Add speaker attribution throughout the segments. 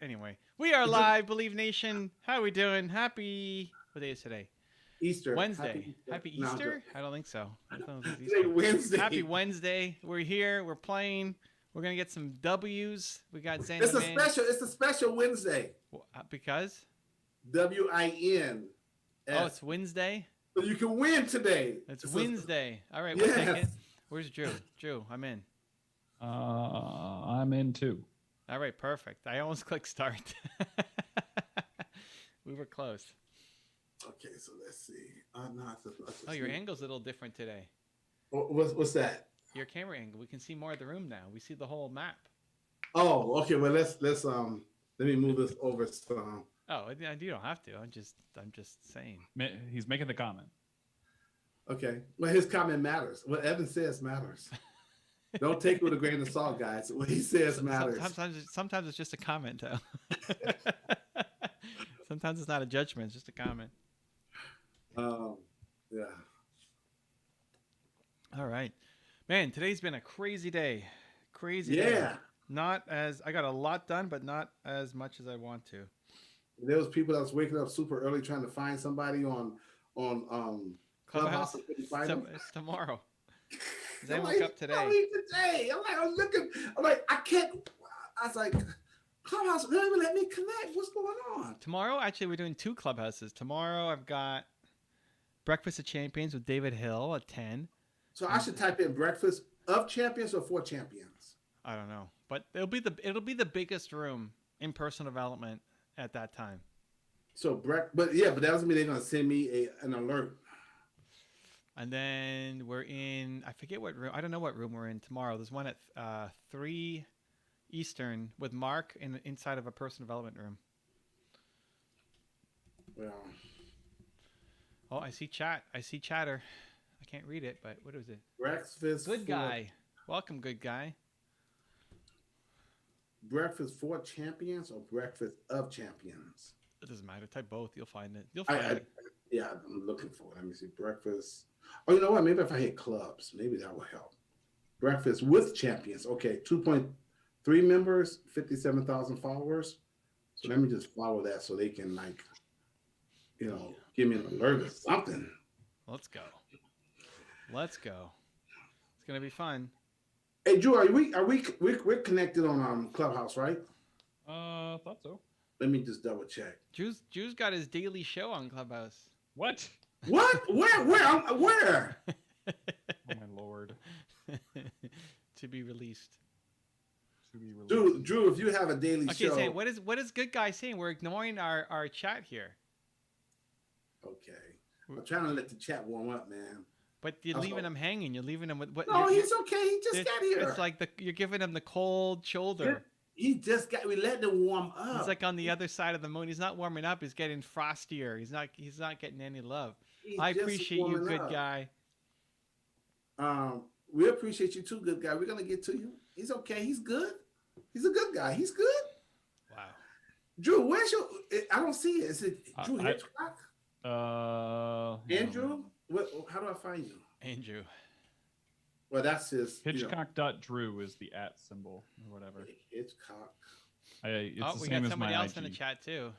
Speaker 1: Anyway, we are live, Believe Nation. How are we doing? What day is today?
Speaker 2: Easter.
Speaker 1: Wednesday. Happy
Speaker 2: No,
Speaker 1: Easter? I don't think so. I don't think it's
Speaker 2: today
Speaker 1: Easter.
Speaker 2: Wednesday.
Speaker 1: Happy Wednesday. We're here. We're playing. We're gonna get some W's. We got Zane.
Speaker 2: It's a special Wednesday.
Speaker 1: Because?
Speaker 2: WIN.
Speaker 1: Oh, it's Wednesday.
Speaker 2: So you can win today.
Speaker 1: It's Wednesday. All right, we'll take it. Where's Drew? Drew, I'm in.
Speaker 3: I'm in too.
Speaker 1: All right, perfect. I almost clicked start. We were close.
Speaker 2: Okay, so let's see.
Speaker 1: Oh, your angle's a little different today.
Speaker 2: What's that?
Speaker 1: Your camera angle. We can see more of the room now. We see the whole map.
Speaker 2: Oh, okay. Well, let's let me move this over some.
Speaker 1: Oh, you don't have to. I'm just saying.
Speaker 3: He's making the comment.
Speaker 2: Okay. Well, his comment matters. What Evan says matters. Don't take it with a grain of salt, guys. What he says matters.
Speaker 1: Sometimes it's just a comment, though. Sometimes it's not a judgment; it's just a comment.
Speaker 2: Yeah.
Speaker 1: All right, man. Today's been a crazy day. Crazy.
Speaker 2: Yeah.
Speaker 1: Day. I got a lot done, but not as much as I want to.
Speaker 2: There was people that was waking up super early trying to find somebody on Clubhouse.
Speaker 1: It's tomorrow. They woke up today.
Speaker 2: I'm like, I can't. I was like, Clubhouse, don't let me connect. What's going on?
Speaker 1: Tomorrow, actually, we're doing 2 clubhouses. Tomorrow, I've got Breakfast of Champions with David Hill at 10.
Speaker 2: So I should type in Breakfast of Champions or for Champions?
Speaker 1: I don't know, but it'll be the biggest room in personal development at that time.
Speaker 2: So but that doesn't mean they're gonna send me an alert.
Speaker 1: And then we're in, I forget what room. I don't know what room we're in tomorrow. There's one at 3 Eastern with Mark inside of a personal development room.
Speaker 2: Well.
Speaker 1: Oh, I see chat. I see chatter. I can't read it, but what is it?
Speaker 2: Breakfast.
Speaker 1: Good guy. Welcome, good guy.
Speaker 2: Breakfast for Champions or Breakfast of Champions?
Speaker 1: It doesn't matter. Type both. You'll find it.
Speaker 2: Yeah, I'm looking for it. Let me see. Breakfast. Oh, you know what? Maybe if I hit clubs, maybe that will help. Breakfast with Champions. Okay, 2.3 members, 57,000 followers. So let me just follow that so they can give me an alert or something.
Speaker 1: Let's go. It's gonna be fun.
Speaker 2: Hey, Drew, we're connected on Clubhouse, right?
Speaker 3: Thought so.
Speaker 2: Let me just double check.
Speaker 1: Drew's got his daily show on Clubhouse.
Speaker 3: What?
Speaker 2: What? Where?
Speaker 3: Oh my lord.
Speaker 1: To be released.
Speaker 2: Drew, if you have a daily show.
Speaker 1: Okay, what is good guy saying? We're ignoring our chat here.
Speaker 2: Okay. I'm trying to let the chat warm up, man.
Speaker 1: But you're leaving him hanging. You're leaving him with what?
Speaker 2: No, he's okay. He just got here.
Speaker 1: It's like you're giving him the cold shoulder.
Speaker 2: We let him warm up.
Speaker 1: He's like on the other side of the moon. He's not warming up. He's getting frostier. He's not getting any love. I appreciate you, good guy.
Speaker 2: We appreciate you too, good guy. We're gonna get to you. He's okay. He's good. He's a good guy. He's good.
Speaker 1: Wow.
Speaker 2: Drew, where's your? I don't see it. Is it Drew Hitchcock? Andrew? How do I find you?
Speaker 1: Andrew.
Speaker 2: Well, that's his.
Speaker 3: Hitchcock.drew is the @ symbol or whatever.
Speaker 2: Hitchcock.
Speaker 1: We got somebody else in the chat too.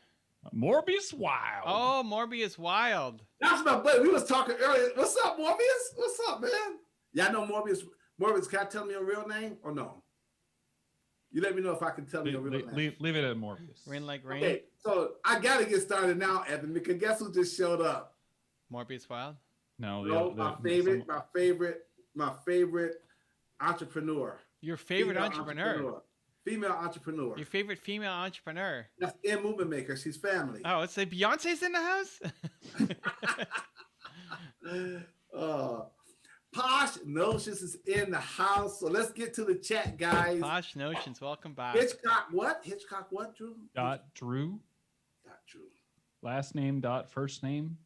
Speaker 3: Morbius Wild.
Speaker 1: Oh, Morbius Wild.
Speaker 2: That's my buddy. We was talking earlier. What's up, Morbius? What's up, man? Y'all know Morbius. Morbius, can I tell me your real name or no? You let me know if I can tell me your real name.
Speaker 3: Leave it at Morbius.
Speaker 1: Rain like rain.
Speaker 2: Okay, so I got to get started now, Evan, because guess who just showed up?
Speaker 1: Morbius Wild?
Speaker 3: No,
Speaker 2: my favorite entrepreneur.
Speaker 1: Your favorite entrepreneur?
Speaker 2: Female entrepreneur.
Speaker 1: Your favorite female entrepreneur?
Speaker 2: That's in Movement Maker. She's family.
Speaker 1: Oh, let's say Beyonce's in the
Speaker 2: house? Posh Notions is in the house. So let's get to the chat, guys.
Speaker 1: Posh Notions, welcome back.
Speaker 2: Hitchcock what, Drew?
Speaker 3: Drew.
Speaker 2: Drew.
Speaker 3: Last name first name.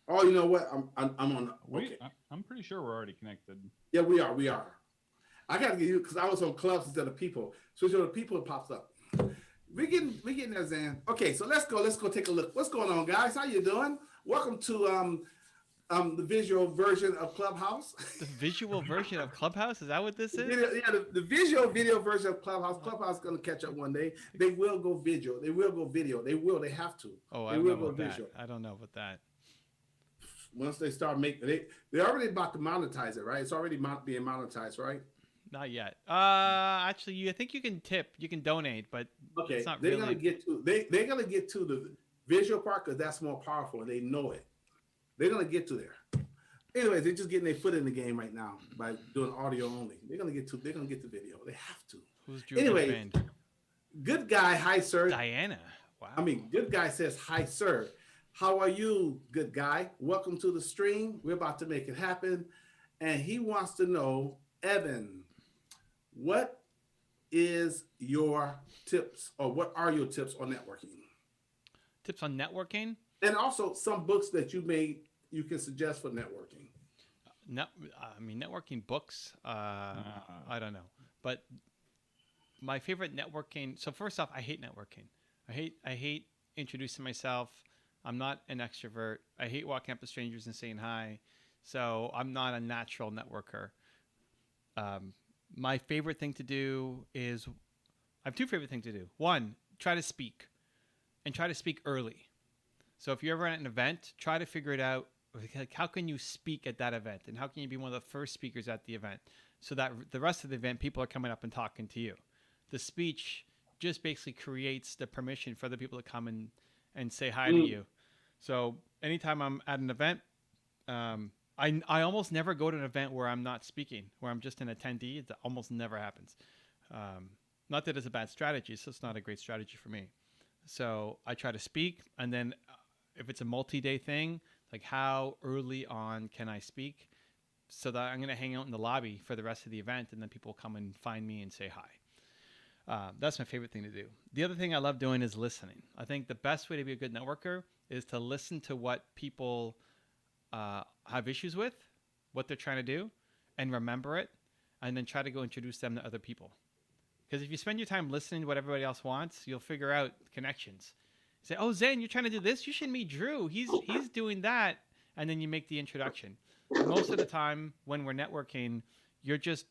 Speaker 2: Oh, you know what? I'm on. Okay.
Speaker 3: I'm pretty sure we're already connected.
Speaker 2: Yeah, we are. I gotta get you because I was on clubs instead of people. So the people it pops up. We getting there, Zan. Okay, so let's go take a look. What's going on, guys? How you doing? Welcome to the visual version of Clubhouse.
Speaker 1: The visual version of Clubhouse? Is that what this is?
Speaker 2: The visual video version of Clubhouse. Clubhouse is going to catch up one day. They will go visual. They will go video. They will. They have to.
Speaker 1: Oh, I
Speaker 2: they
Speaker 1: don't
Speaker 2: will
Speaker 1: know
Speaker 2: go
Speaker 1: about that.
Speaker 2: visual.
Speaker 1: I don't know about that.
Speaker 2: Once they start making they're already about to monetize it, right? It's already being monetized, right?
Speaker 1: Not yet. Actually, I think you can tip, you can donate, but
Speaker 2: Okay,
Speaker 1: it's not
Speaker 2: they're
Speaker 1: really.
Speaker 2: gonna get to they're gonna get to the visual part because that's more powerful and they know it. They're gonna get to there. Anyways, they're just getting their foot in the game right now by doing audio only. They're gonna get to video. They have to.
Speaker 1: Who's Drew
Speaker 2: Anyways,
Speaker 1: band?
Speaker 2: good guy, hi sir.
Speaker 1: Diana. Wow.
Speaker 2: I mean, good guy says hi sir. How are you, good guy? Welcome to the stream. We're about to make it happen. And he wants to know, Evan, what is your tips or what are your tips on networking?
Speaker 1: Tips on networking?
Speaker 2: And also some books that you can suggest for networking.
Speaker 1: Networking books, I don't know. But my favorite networking, so first off, I hate networking. I hate introducing myself. I'm not an extrovert. I hate walking up to strangers and saying hi. So I'm not a natural networker. My favorite thing to do is, I have two favorite things to do. One, try to speak and try to speak early. So if you're ever at an event, try to figure it out. Like, how can you speak at that event? And how can you be one of the first speakers at the event? So that the rest of the event, people are coming up and talking to you. The speech just basically creates the permission for the people to come and say hi to you. So anytime I'm at an event, I almost never go to an event where I'm not speaking, where I'm just an attendee. It almost never happens. Not that it's a bad strategy. So it's not a great strategy for me. So I try to speak. And then if it's a multi-day thing, like how early on can I speak so that I'm going to hang out in the lobby for the rest of the event and then people come and find me and say hi. That's my favorite thing to do. The other thing I love doing is listening. I think the best way to be a good networker is to listen to what people have issues with, what they're trying to do, and remember it, and then try to go introduce them to other people. Because if you spend your time listening to what everybody else wants, you'll figure out connections. Say, oh, Zen, you're trying to do this? You should meet Drew. He's doing that. And then you make the introduction. Most of the time when we're networking, you're just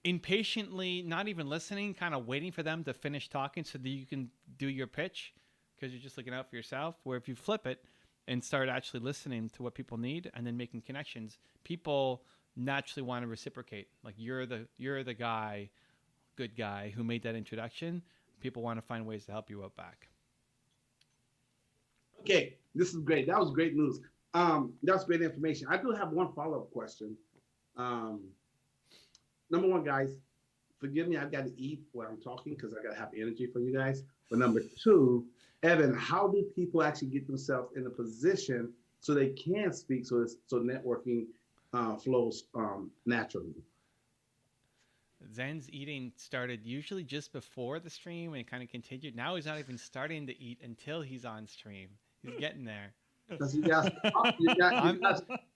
Speaker 1: impatiently not even listening, kind of waiting for them to finish talking so that you can do your pitch because you're just looking out for yourself. Where if you flip it and start actually listening to what people need and then making connections, people naturally want to reciprocate. Like you're the guy, good guy who made that introduction. People want to find ways to help you out back.
Speaker 2: Okay, this is great. That was great news. That's great information. I do have one follow-up question. Number one, guys, forgive me, I've got to eat while I'm talking because I got to have energy for you guys. But number two, Evan, how do people actually get themselves in a position so they can speak so networking flows naturally?
Speaker 1: Zen's eating started usually just before the stream and it kind of continued. Now he's not even starting to eat until he's on stream. He's getting there.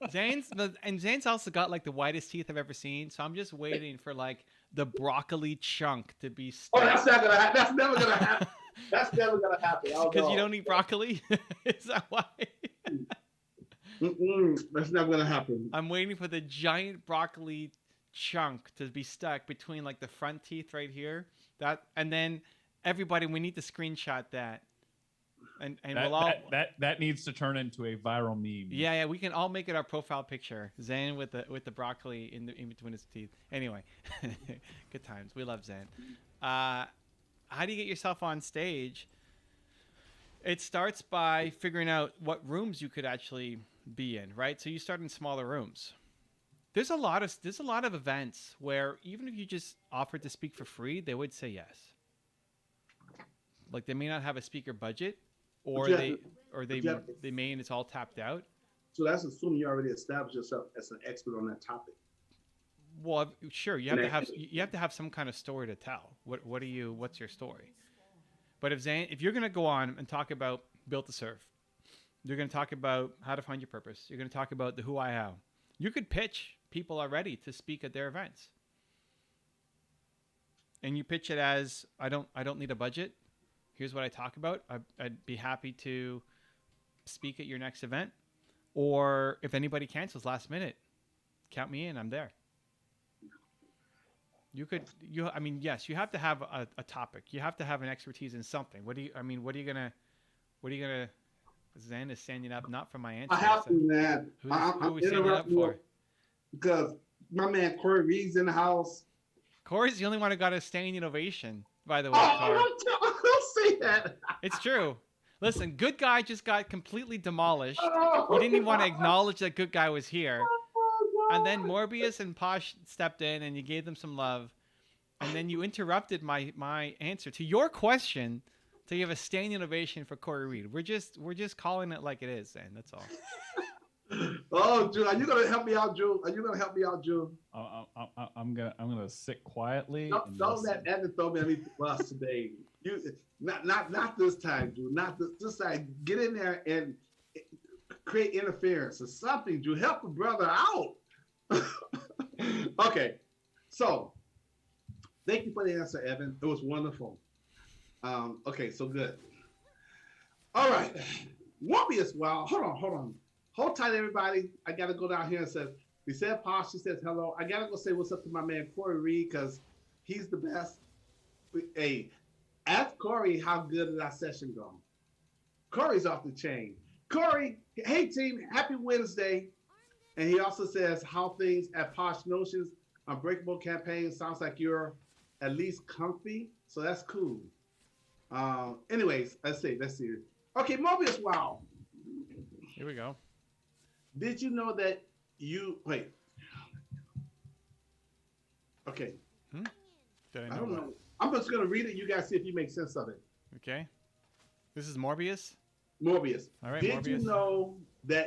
Speaker 1: Zane's also got like the whitest teeth I've ever seen. So I'm just waiting for like the broccoli chunk to be stuck.
Speaker 2: Oh, that's not gonna happen. That's never gonna happen. That's never gonna happen.
Speaker 1: Because you don't eat broccoli? Is that why?
Speaker 2: That's never gonna happen.
Speaker 1: I'm waiting for the giant broccoli chunk to be stuck between like the front teeth right here. And then everybody, we need to screenshot that. And we'll all
Speaker 3: that needs to turn into a viral meme.
Speaker 1: Yeah, we can all make it our profile picture. Zan with the broccoli in between his teeth. Anyway, good times. We love Zan. How do you get yourself on stage? It starts by figuring out what rooms you could actually be in, right? So you start in smaller rooms. There's a lot of events where even if you just offered to speak for free, they would say yes. Like they may not have a speaker budget. Or they may and it's all tapped out. So
Speaker 2: that's assuming you already established yourself as an expert on that topic.
Speaker 1: Well, sure, you have to have some kind of story to tell. What's your story? But if you're gonna go on and talk about Built to Serve, you're gonna talk about how to find your purpose. You're gonna talk about the who, I, how. You could pitch people already to speak at their events, and you pitch it as I don't need a budget. Here's what I talk about. I'd be happy to speak at your next event. Or if anybody cancels last minute, count me in. I'm there. I mean, yes, you have to have a topic. You have to have an expertise in something. What are you gonna, Zen is standing up, not for my answer.
Speaker 2: I have to, man.
Speaker 1: Who
Speaker 2: I'm
Speaker 1: are we standing up for?
Speaker 2: Because my man Corey Reed's in the house.
Speaker 1: Corey's the only one who got a standing ovation, by the way,
Speaker 2: Oh,
Speaker 1: Corey.
Speaker 2: don't say that.
Speaker 1: It's true. Listen, Good Guy just got completely demolished.
Speaker 2: Oh,
Speaker 1: You didn't even want to acknowledge that Good Guy was here. And then Morbius and Posh stepped in and you gave them some love. And then you interrupted my answer to your question to give a standing ovation for Corey Reed. We're just calling it like it is, and that's all.
Speaker 2: Oh, Drew, are you gonna help me out, Drew?
Speaker 3: I'm gonna sit quietly.
Speaker 2: Don't let Evan throw me under the bus today. You not this time, Drew. Not this time. Get in there and create interference or something, Drew. Help a brother out. Okay, so thank you for the answer, Evan. It was wonderful. Okay, so good. All right, Morbius. Wow, hold on. Hold tight, everybody. I gotta go down here and say, we said Posh, she says hello. I gotta go say what's up to my man Corey Reed, because he's the best. Hey, ask Corey how good did our session go. Corey's off the chain. Corey, hey team, happy Wednesday. And he also says how things at Posh Notions Unbreakable campaign sounds like you're at least comfy. So that's cool. Anyways, let's see. Okay, Morbius, wow.
Speaker 1: Here we go.
Speaker 2: Did you know that wait. Okay.
Speaker 1: Did
Speaker 2: I don't know. I'm just going to read it. You guys see if you make sense of it.
Speaker 1: Okay. This is Morbius?
Speaker 2: Morbius.
Speaker 1: All right,
Speaker 2: Did
Speaker 1: Morbius.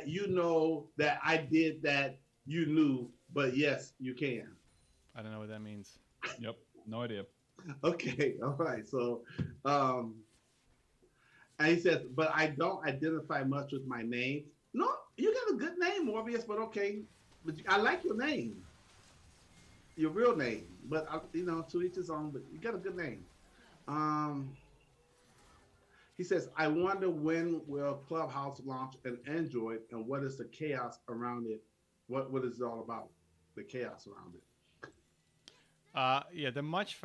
Speaker 2: you know that I did that you knew, but yes, you can.
Speaker 1: I don't know what that means.
Speaker 3: Yep. No idea.
Speaker 2: Okay. All right. So, and he says, but I don't identify much with my name. No, you got a good name, Morbius, but okay. But I like your name. Your real name. But, to each his own, but you got a good name. He says, I wonder when will Clubhouse launch an Android and what is the chaos around it? What is it all about? The chaos around it.
Speaker 1: Yeah, they're much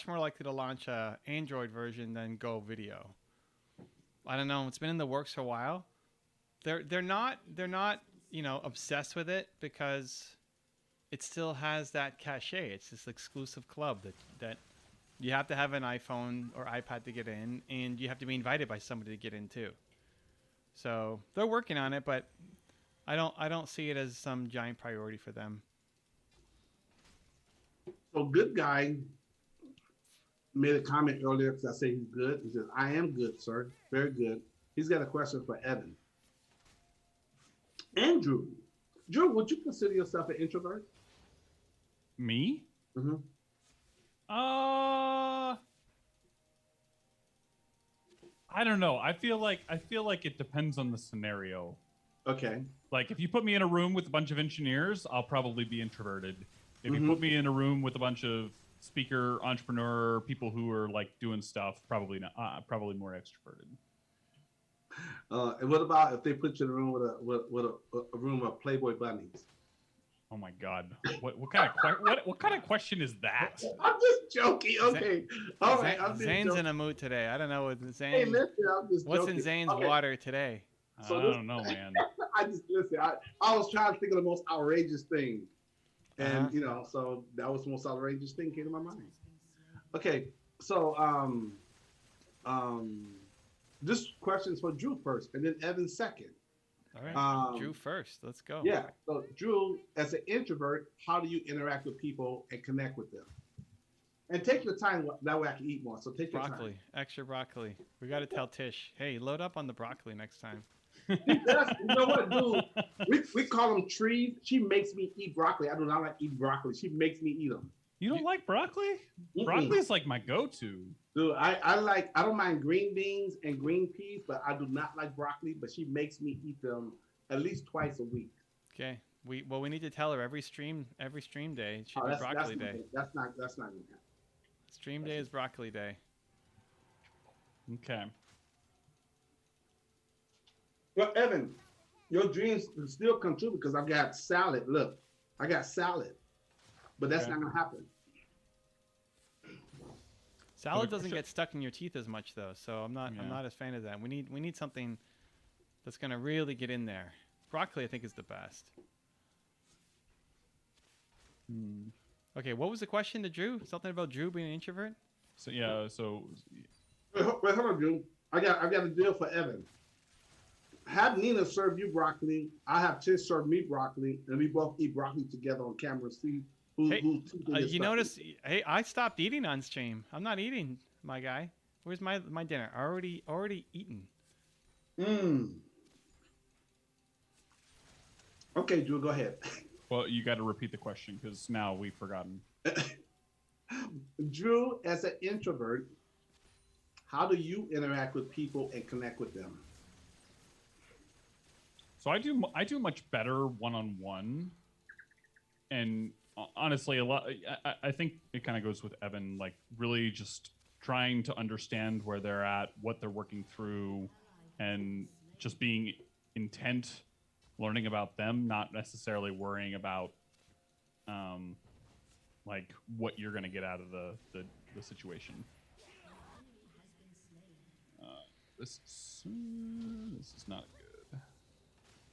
Speaker 1: more likely to launch a Android version than Go Video. I don't know. It's been in the works for a while. They're not obsessed with it because it still has that cachet. It's this exclusive club that you have to have an iPhone or iPad to get in, and you have to be invited by somebody to get in too. So they're working on it, but I don't see it as some giant priority for them.
Speaker 2: So Good Guy made a comment earlier because I say he's good. He says, I am good, sir. Very good. He's got a question for Evan. Andrew. Drew, would you consider yourself an introvert?
Speaker 3: Me?
Speaker 2: Mm-hmm.
Speaker 3: I don't know. I feel like it depends on the scenario.
Speaker 2: Okay.
Speaker 3: Like if you put me in a room with a bunch of engineers, I'll probably be introverted. If
Speaker 2: Mm-hmm.
Speaker 3: you put me in a room with a bunch of speaker, entrepreneur, people who are like doing stuff, probably not. Probably more extroverted.
Speaker 2: And what about if they put you in a room with a room of Playboy bunnies?
Speaker 3: Oh my God! What kind of question is that?
Speaker 2: I'm just joking. Okay. All right.
Speaker 1: Zane's in a mood today. I don't know what Zane.
Speaker 2: Hey, listen, I'm just
Speaker 1: what's
Speaker 2: joking.
Speaker 1: in Zane's
Speaker 2: Okay.
Speaker 1: water today?
Speaker 3: So I don't know, man.
Speaker 2: I just listen. I was trying to think of the most outrageous thing, and so that was the most outrageous thing came to my mind. Okay, so this question's for Drew first, and then Evan second.
Speaker 1: All right, Drew first. Let's go.
Speaker 2: Yeah. So Drew, as an introvert, how do you interact with people and connect with them? And take your time. That way I can eat more. So take your
Speaker 1: Broccoli,
Speaker 2: time.
Speaker 1: extra broccoli. We got to tell Tish, hey, load up on the broccoli next time.
Speaker 2: You know what, dude? We call them trees. She makes me eat broccoli. I do not like eating broccoli. She makes me eat them.
Speaker 3: You don't like broccoli? Broccoli is like my go-to.
Speaker 2: Dude, I don't mind green beans and green peas, but I do not like broccoli. But she makes me eat them at least twice a week.
Speaker 1: Okay. We need to tell her every stream day. It should be broccoli day.
Speaker 2: That's not gonna happen.
Speaker 1: Stream day is broccoli day.
Speaker 3: Okay.
Speaker 2: Well, Evan, your dreams can still come true because I've got salad. Look, I got salad, but that's not gonna happen.
Speaker 1: Salad doesn't get stuck in your teeth as much though, so I'm not a fan of that. We need something that's gonna really get in there. Broccoli, I think, is the best. Okay, what was the question to Drew? Something about Drew being an introvert?
Speaker 3: So yeah, so
Speaker 2: Wait, hold on, Drew. I got a deal for Evan. Have Nina serve you broccoli. I have Tish serve me broccoli, and we both eat broccoli together on camera. See who.
Speaker 1: Hey, you notice? Hey, I stopped eating on stream. I'm not eating, my guy. Where's my dinner? Already eaten.
Speaker 2: Okay, Drew, go ahead.
Speaker 3: well, you got to repeat the question because now we've forgotten.
Speaker 2: Drew, as an introvert, how do you interact with people and connect with them?
Speaker 3: So I do much better one-on-one, and honestly, a lot. I think it kind of goes with Evan, like really just trying to understand where they're at, what they're working through, and just being intent, learning about them, not necessarily worrying about like what you're going to get out of the situation. This is not good.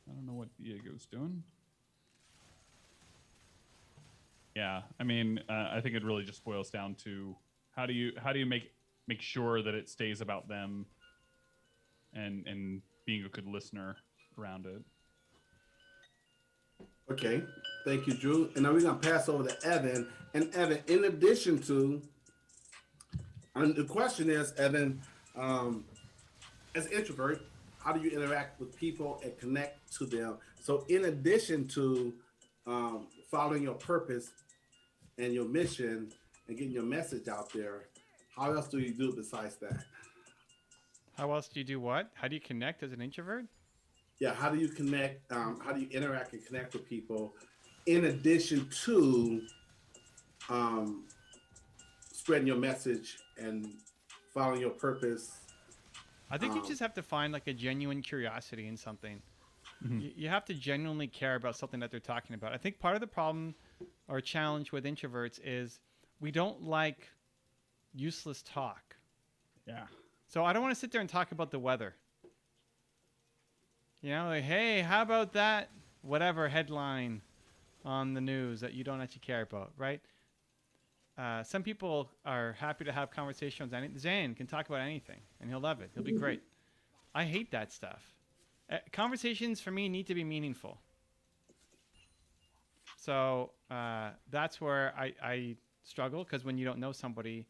Speaker 3: I don't know what Diego's doing. Yeah, I mean, I think it really just boils down to how do you make sure that it stays about them, and being a good listener around it.
Speaker 2: Okay, thank you, Drew. And now we're gonna pass over to Evan. And Evan, in addition to, and the question is, Evan, as an introvert, how do you interact with people and connect to them? So in addition to following your purpose and your mission and getting your message out there, how else do you do besides that?
Speaker 1: How else do you do what? How do you connect as an introvert?
Speaker 2: Yeah, how do you connect? How do you interact and connect with people in addition to spreading your message and following your purpose?
Speaker 1: I think you just have to find like a genuine curiosity in something.
Speaker 3: Mm-hmm.
Speaker 1: You have to genuinely care about something that they're talking about. I think part of the problem or challenge with introverts is we don't like useless talk.
Speaker 3: Yeah.
Speaker 1: So I don't want to sit there and talk about the weather. You know, like, hey, how about that whatever headline on the news that you don't actually care about, right? Some people are happy to have conversations. Zane can talk about anything, and he'll love it. He'll be great. I hate that stuff. Conversations for me need to be meaningful. So that's where I struggle, because when you don't know somebody,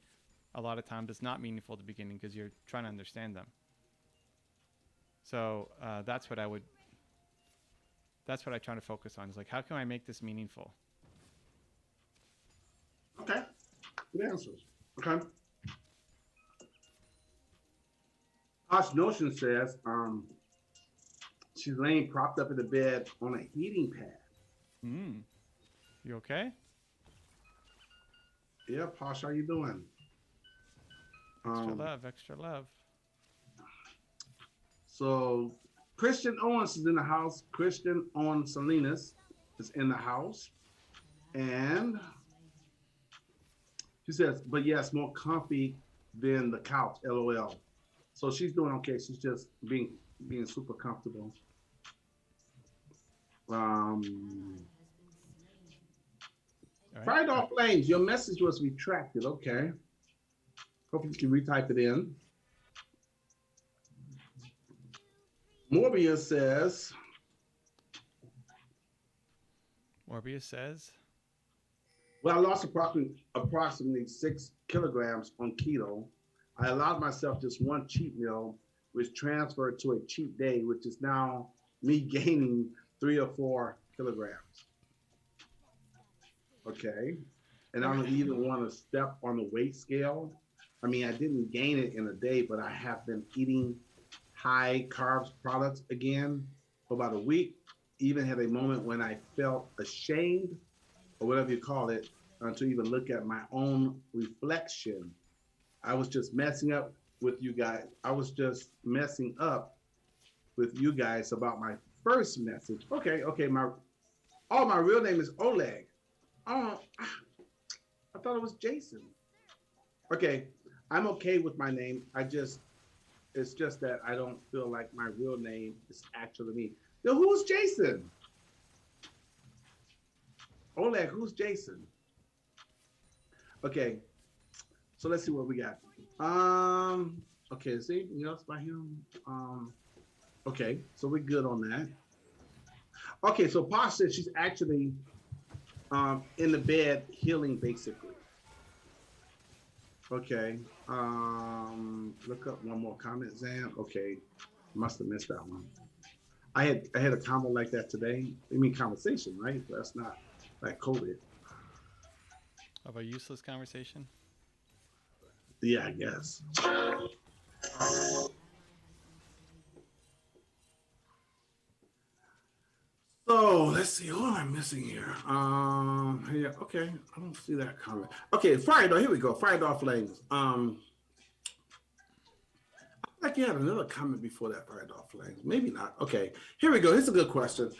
Speaker 1: a lot of times it's not meaningful at the beginning because you're trying to understand them. So that's what I try to focus on, is like, how can I make this meaningful?
Speaker 2: Okay, good answers. Okay. Posh Notion says she's laying propped up in the bed on a heating pad.
Speaker 1: You okay?
Speaker 2: Yeah, Posh, how you doing?
Speaker 1: Extra love.
Speaker 2: So Christian Owens is in the house. Christian Owens Salinas is in the house. And she says, but yes, more comfy than the couch, LOL. So she's doing okay. She's just being super comfortable.
Speaker 1: Right.
Speaker 2: Fried off lanes, your message was retracted. Okay. Hope you can retype it in. Morbius says, well, I lost approximately 6 kilograms on keto. I allowed myself just one cheat meal, which transferred to a cheat day, which is now me gaining 3 or 4 kilograms. Okay. And I don't even want to step on the weight scale. I mean, I didn't gain it in a day, but I have been eating high carbs products again for about a week. Even had a moment when I felt ashamed, or whatever you call it, to even look at my own reflection. I was just messing up with you guys. I was just messing up with you guys about my first message. Okay. My real name is Oleg. Oh, I thought it was Jason. Okay, I'm okay with my name. It's just that I don't feel like my real name is actually me. Yo, who's Jason? Oleg, who's Jason? Okay, so let's see what we got. Okay, is there anything else by him? Okay, so we're good on that. Okay, so Posh said she's actually in the bed healing basically. Okay. Look up one more comment, Zan. Okay. Must have missed that one. I had a comment like that today. I mean conversation, right? That's not like COVID.
Speaker 1: Of a useless conversation.
Speaker 2: Yeah, I guess. So let's see. Who am I missing here? Yeah, okay. I don't see that comment. Okay, Fire Dog. Here we go. Fire Dog Flames. Like you had another comment before that, Fire Dog Flames. Maybe not. Okay, here we go. Here's a good question.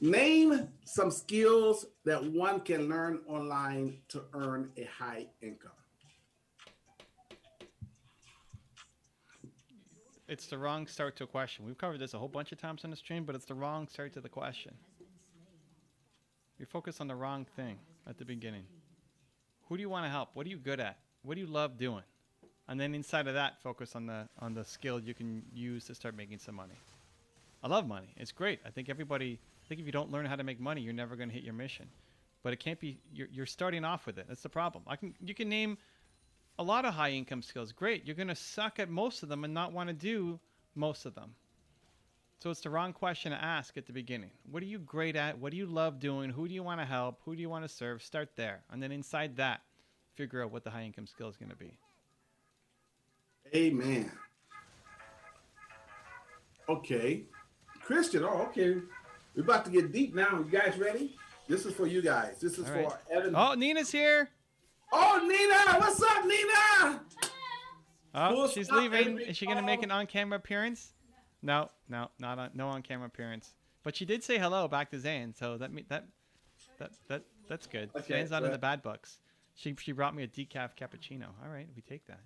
Speaker 2: Name some skills that one can learn online to earn a high income.
Speaker 1: It's the wrong start to a question. We've covered this a whole bunch of times on the stream, but it's the wrong start to the question. You're focused on the wrong thing at the beginning. Who do you want to help? What are you good at? What do you love doing? And then inside of that, focus on the skill you can use to start making some money. I love money. It's great. I think if you don't learn how to make money, you're never going to hit your mission. But it can't be. You're starting off with it. That's the problem. You can name a lot of high income skills. Great. You're going to suck at most of them and not want to do most of them. So it's the wrong question to ask at the beginning. What are you great at? What do you love doing? Who do you want to help? Who do you want to serve? Start there. And then inside that, figure out what the high income skill is going to be.
Speaker 2: Amen. Okay. Christian, okay. We're about to get deep now. You guys ready? This is for you guys. This is for Evan.
Speaker 1: Oh, Nina's here.
Speaker 2: Oh, Nina. What's up, Nina?
Speaker 1: Oh, she's leaving. Is she going to make an on-camera appearance? No, no on-camera appearance. But she did say hello back to Zane, so that's good.
Speaker 2: Okay,
Speaker 1: Zane's not in the bad books. She brought me a decaf cappuccino. All right, we take that.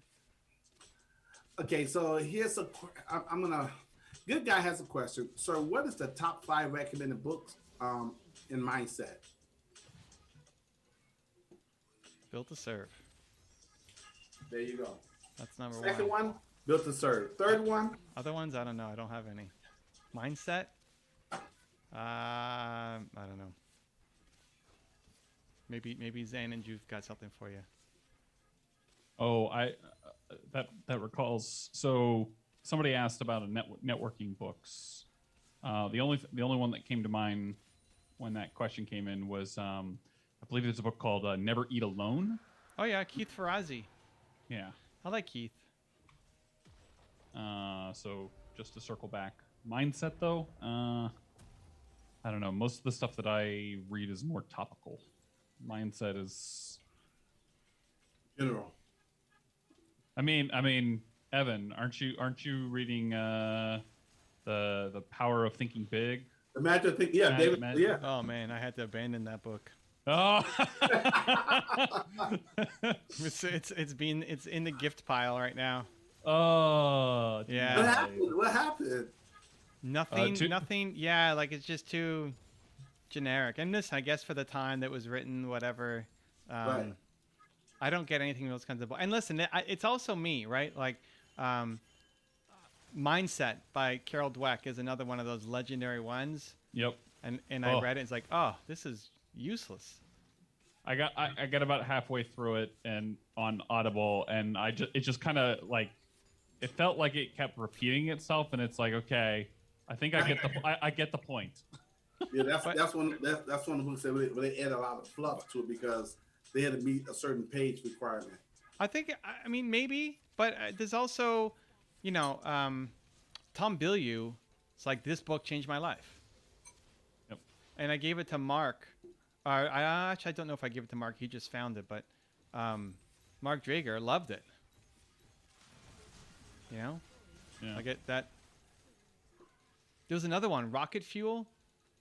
Speaker 2: Okay, so here's I'm gonna. Good guy has a question. Sir, what is the top 5 recommended books in mindset?
Speaker 1: Built to Serve.
Speaker 2: There you go.
Speaker 1: That's number
Speaker 2: Second
Speaker 1: one.
Speaker 2: one, Built to Serve. Third one.
Speaker 1: Other ones, I don't know. I don't have any. Mindset. I don't know. Maybe Zane and Juve got something for you.
Speaker 3: Oh, that recalls. So somebody asked about networking books. The only one that came to mind when that question came in was I believe there's a book called Never Eat Alone.
Speaker 1: Oh yeah, Keith Ferrazzi.
Speaker 3: Yeah.
Speaker 1: I like Keith.
Speaker 3: So just to circle back, mindset though, I don't know. Most of the stuff that I read is more topical. Mindset is
Speaker 2: General.
Speaker 3: I mean, Evan, aren't you reading the Power of Thinking Big?
Speaker 2: The Magic Thing. Yeah, David. Yeah.
Speaker 1: Oh man, I had to abandon that book.
Speaker 3: Oh.
Speaker 1: It's in the gift pile right now.
Speaker 3: Oh.
Speaker 1: Yeah.
Speaker 2: What happened?
Speaker 1: Nothing. Yeah, like it's just too generic. And this, I guess, for the time that was written, whatever.
Speaker 2: Right.
Speaker 1: I don't get anything in those kinds of books. And listen, it's also me, right? Like, Mindset by Carol Dweck is another one of those legendary ones.
Speaker 3: Yep.
Speaker 1: And I read it. It's like, oh, this is useless.
Speaker 3: I got about halfway through it and on Audible, and it just kind of like it felt like it kept repeating itself, and it's like, okay, I think I get the point.
Speaker 2: Yeah, that's one who said they add a lot of fluff to it because they had to meet a certain page requirement.
Speaker 1: I mean, maybe, but there's also, Tom Bilyeu. It's like, this book changed my life.
Speaker 3: Yep.
Speaker 1: And I gave it to Mark. I don't know if I gave it to Mark. He just found it, but Mark Drager loved it.
Speaker 3: Yeah.
Speaker 1: I get that. There was another one, Rocket Fuel.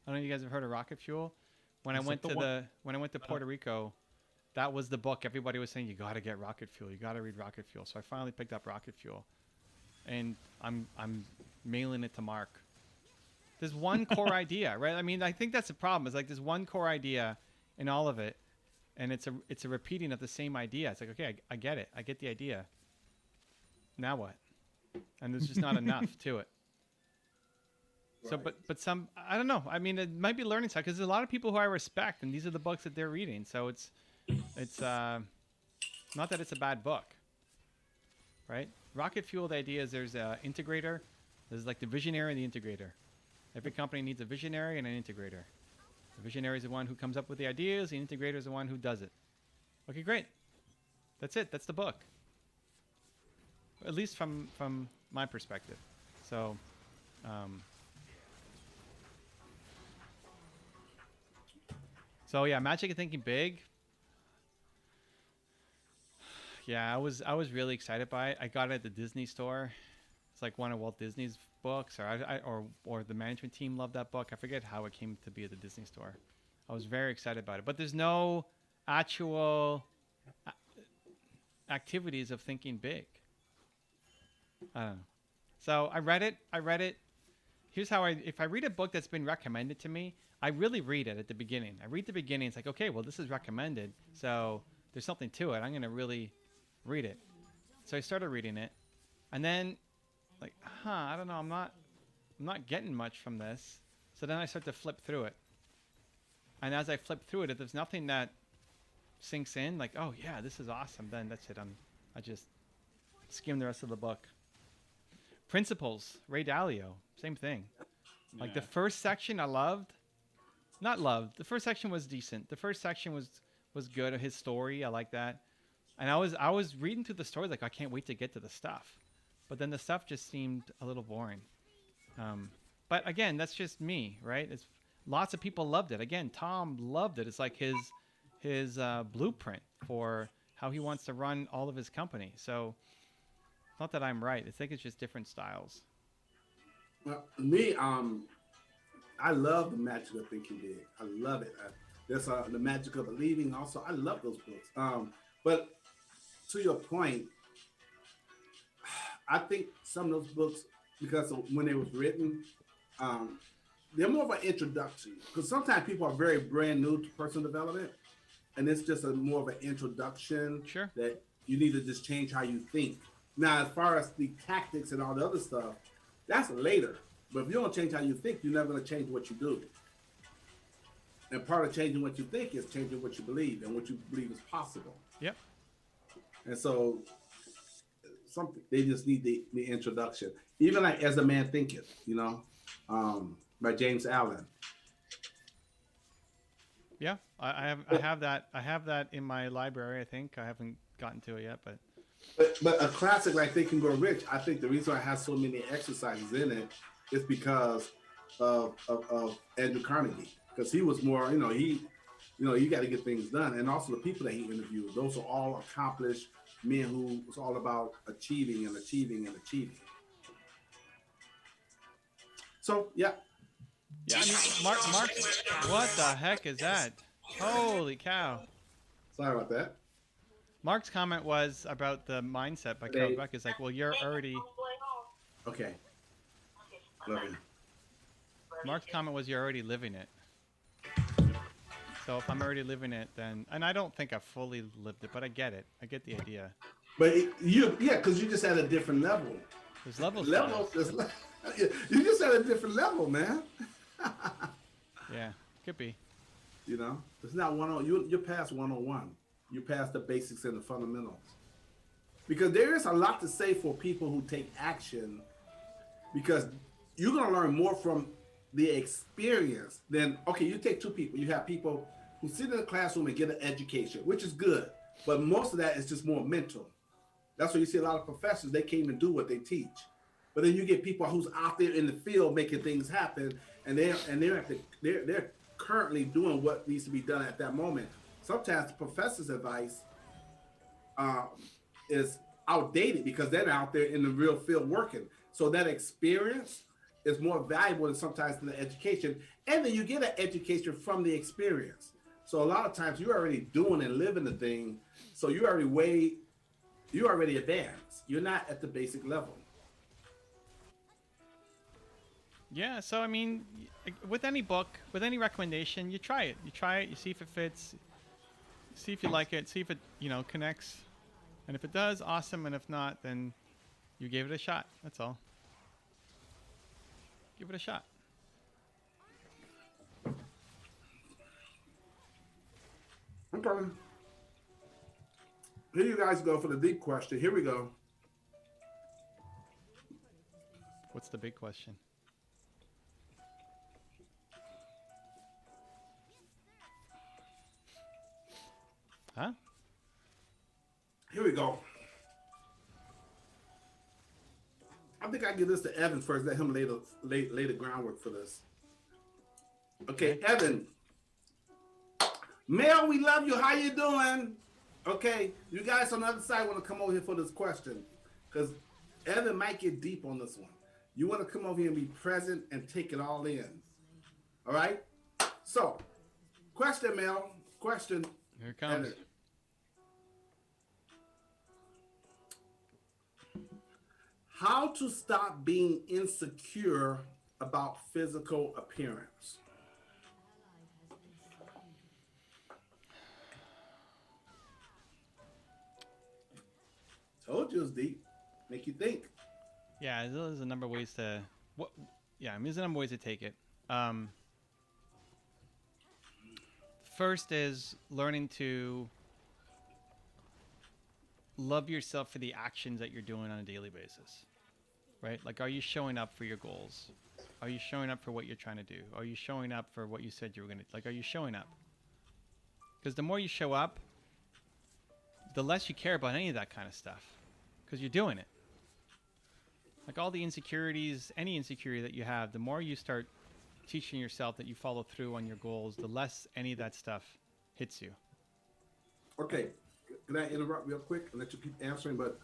Speaker 1: I don't know if you guys have heard of Rocket Fuel. When I went to Puerto Rico, that was the book. Everybody was saying, you got to get Rocket Fuel. You got to read Rocket Fuel. So I finally picked up Rocket Fuel, and I'm mailing it to Mark. There's one core idea, right? I mean, I think that's the problem. Is like there's one core idea in all of it, and it's a repeating of the same idea. It's like, okay, I get it. I get the idea. Now what? And there's just not enough to it. So, but some, I don't know. I mean, it might be learning side because there's a lot of people who I respect, and these are the books that they're reading. So it's not that it's a bad book, right? Rocket Fuel, the idea is there's an integrator. There's like the visionary and the integrator. Every company needs a visionary and an integrator. The visionary is the one who comes up with the ideas. The integrator is the one who does it. Okay, great. That's it. That's the book. At least from my perspective. So, so yeah, Magic and Thinking Big. Yeah, I was really excited by it. I got it at the Disney store. It's like one of Walt Disney's books, or the management team loved that book. I forget how it came to be at the Disney store. I was very excited about it, but there's no actual activities of thinking big. I don't know. So I read it. Here's how if I read a book that's been recommended to me, I really read it at the beginning. I read the beginning. It's like, okay, well, this is recommended, so there's something to it. I'm going to really read it. So I started reading it, and then like, I don't know. I'm not getting much from this. So then I start to flip through it. And as I flip through it, if there's nothing that sinks in, like, oh yeah, this is awesome, then that's it. I just skim the rest of the book. Principles, Ray Dalio, same thing. Like the first section I loved. Not loved. The first section was decent. The first section was good. His story, I like that. And I was reading through the story like I can't wait to get to the stuff. But then the stuff just seemed a little boring. But again, that's just me, right? It's lots of people loved it. Again, Tom loved it. It's like his blueprint for how he wants to run all of his company. So not that I'm right. I think it's just different styles.
Speaker 2: Well, me, I love the magic of thinking big. I love it. There's the magic of believing. Also, I love those books. But to your point, I think some of those books, because of when they was written, they're more of an introduction. Because sometimes people are very brand new to personal development, and it's just more of an introduction.
Speaker 1: Sure. That
Speaker 2: you need to just change how you think. Now, as far as the tactics and all the other stuff, that's later. But if you don't change how you think, you're never going to change what you do. And part of changing what you think is changing what you believe and what you believe is possible.
Speaker 1: Yep.
Speaker 2: And so they just need the introduction. Even like As a Man Thinketh, by James Allen.
Speaker 1: Yeah, I have that in my library. I think I haven't gotten to it yet, but
Speaker 2: a classic like Think and Grow Rich. I think the reason I have so many exercises in it is because of Andrew Carnegie, because he was more, you got to get things done, and also the people that he interviewed. Those are all accomplished men who was all about achieving and achieving and achieving. So yeah.
Speaker 1: Yeah, I mean, Mark, what the heck is that? Holy cow!
Speaker 2: Sorry about that.
Speaker 1: Mark's comment was about the mindset by Carol Dweck. Is like, well, you're already.
Speaker 2: Okay. Love you.
Speaker 1: Mark's comment was you're already living it. So if I'm already living it, then, and I don't think I fully lived it, but I get it. I get the idea.
Speaker 2: But because you just at a different level.
Speaker 1: There's levels.
Speaker 2: You just at a different level, man.
Speaker 1: Yeah, could be.
Speaker 2: It's not you're past 101. You're past the basics and the fundamentals. Because there is a lot to say for people who take action, because you're going to learn more from the experience than, okay, you take two people. You have people who sit in the classroom and get an education, which is good. But most of that is just more mental. That's why you see a lot of professors, they can't even do what they teach. But then you get people who's out there in the field making things happen, and they're currently doing what needs to be done at that moment. Sometimes the professor's advice is outdated because they're out there in the real field working. So that experience is more valuable than sometimes than the education. And then you get an education from the experience. So a lot of times you're already doing and living the thing. So you already advanced. You're not at the basic level.
Speaker 1: Yeah, so I mean, with any book, with any recommendation, you try it. You try it, you see if it fits, see if you like it, see if it, connects. And if it does, awesome. And if not, then you gave it a shot. That's all. Give it a shot.
Speaker 2: Okay. Here you guys go for the deep question. Here we go.
Speaker 1: What's the big question? Huh?
Speaker 2: Here we go. I think I give this to Evan first. Let him lay the groundwork for this. Okay, Evan. Mel, we love you. How you doing? Okay, you guys on the other side want to come over here for this question because Evan might get deep on this one. You want to come over here and be present and take it all in. All right? So, question, Mel. Question.
Speaker 1: Here it comes.
Speaker 2: Evan. How to stop being insecure about physical appearance? Told you it was deep. Make you think.
Speaker 1: Yeah, there's a number of ways to. There's a number of ways to take it. First is learning to love yourself for the actions that you're doing on a daily basis, right? Like, are you showing up for your goals? Are you showing up for what you're trying to do? Are you showing up for what you said you were going to, like, are you showing up? Because the more you show up, the less you care about any of that kind of stuff, because you're doing it. Like all the insecurities, any insecurity that you have, the more you start teaching yourself that you follow through on your goals, the less any of that stuff hits you.
Speaker 2: Okay, can I interrupt real quick and let you keep answering? But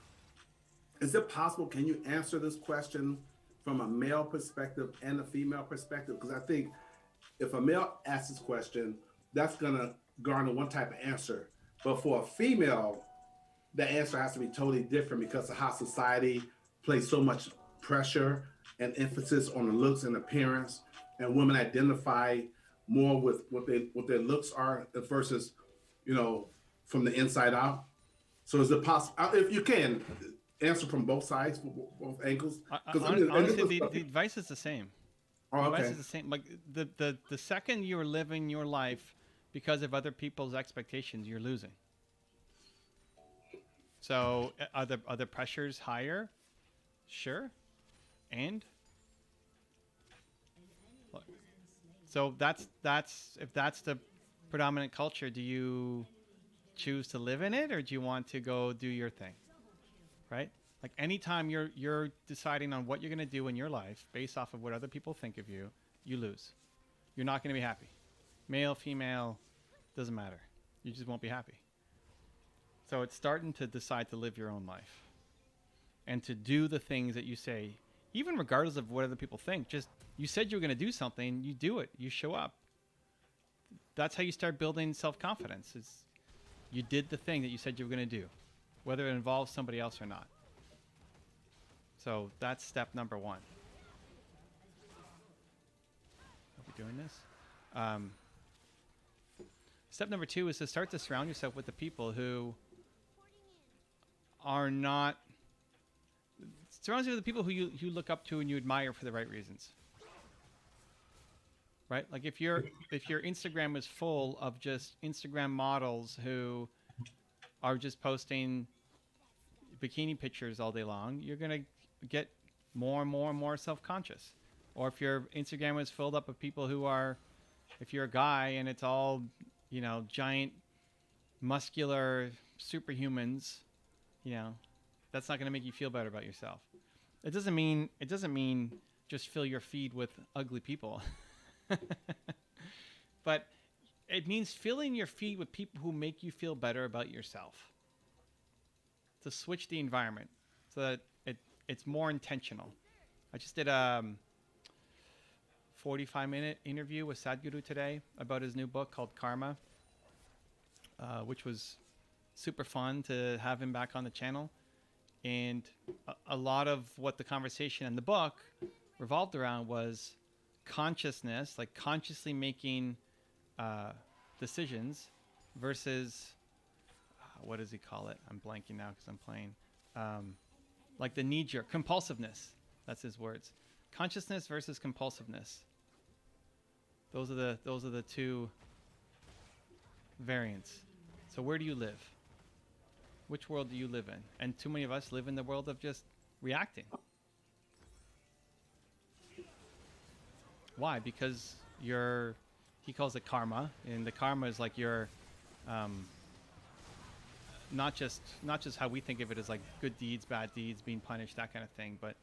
Speaker 2: is it possible, can you answer this question from a male perspective and a female perspective? Because I think if a male asks this question, that's going to garner one type of answer. But for a female, the answer has to be totally different because of how society place so much pressure and emphasis on the looks and appearance, and women identify more with what their looks are versus, from the inside out. So is it possible, if you can, answer from both sides, both angles?
Speaker 1: Honestly, the advice is the same.
Speaker 2: Oh, okay.
Speaker 1: The advice is the same. Like the second you're living your life because of other people's expectations, you're losing. So are the pressures higher? Sure. And so that's if that's the predominant culture, do you choose to live in it or do you want to go do your thing? Right? Like anytime you're deciding on what you're going to do in your life based off of what other people think of you, you lose. You're not going to be happy. Male, female, doesn't matter. You just won't be happy. So it's starting to decide to live your own life and to do the things that you say, even regardless of what other people think. Just, you said you were going to do something, you do it, you show up. That's how you start building self-confidence. Is you did the thing that you said you were going to do, whether it involves somebody else or not. So that's step number one. Are we doing this? Step number two is to start to surround yourself with the people who are not. Surround yourself with the people who you look up to and you admire for the right reasons. Right? Like if your Instagram is full of just Instagram models who are just posting bikini pictures all day long, you're gonna get more and more and more self-conscious. Or if your Instagram is filled up of people who are, if you're a guy and it's all, giant, muscular superhumans, that's not going to make you feel better about yourself. It doesn't mean just fill your feed with ugly people. But it means filling your feed with people who make you feel better about yourself. To switch the environment so that it's more intentional. I just did 45-minute interview with Sadhguru today about his new book called Karma, which was super fun to have him back on the channel. And a lot of what the conversation in the book revolved around was consciousness, like consciously making decisions versus what does he call it? I'm blanking now because I'm playing. Like the knee-jerk compulsiveness. That's his words. Consciousness versus compulsiveness. Those are the two variants. So where do you live? Which world do you live in? And too many of us live in the world of just reacting. Why? Because he calls it karma, and the karma is like your, not just how we think of it as like good deeds, bad deeds, being punished, that kind of thing, but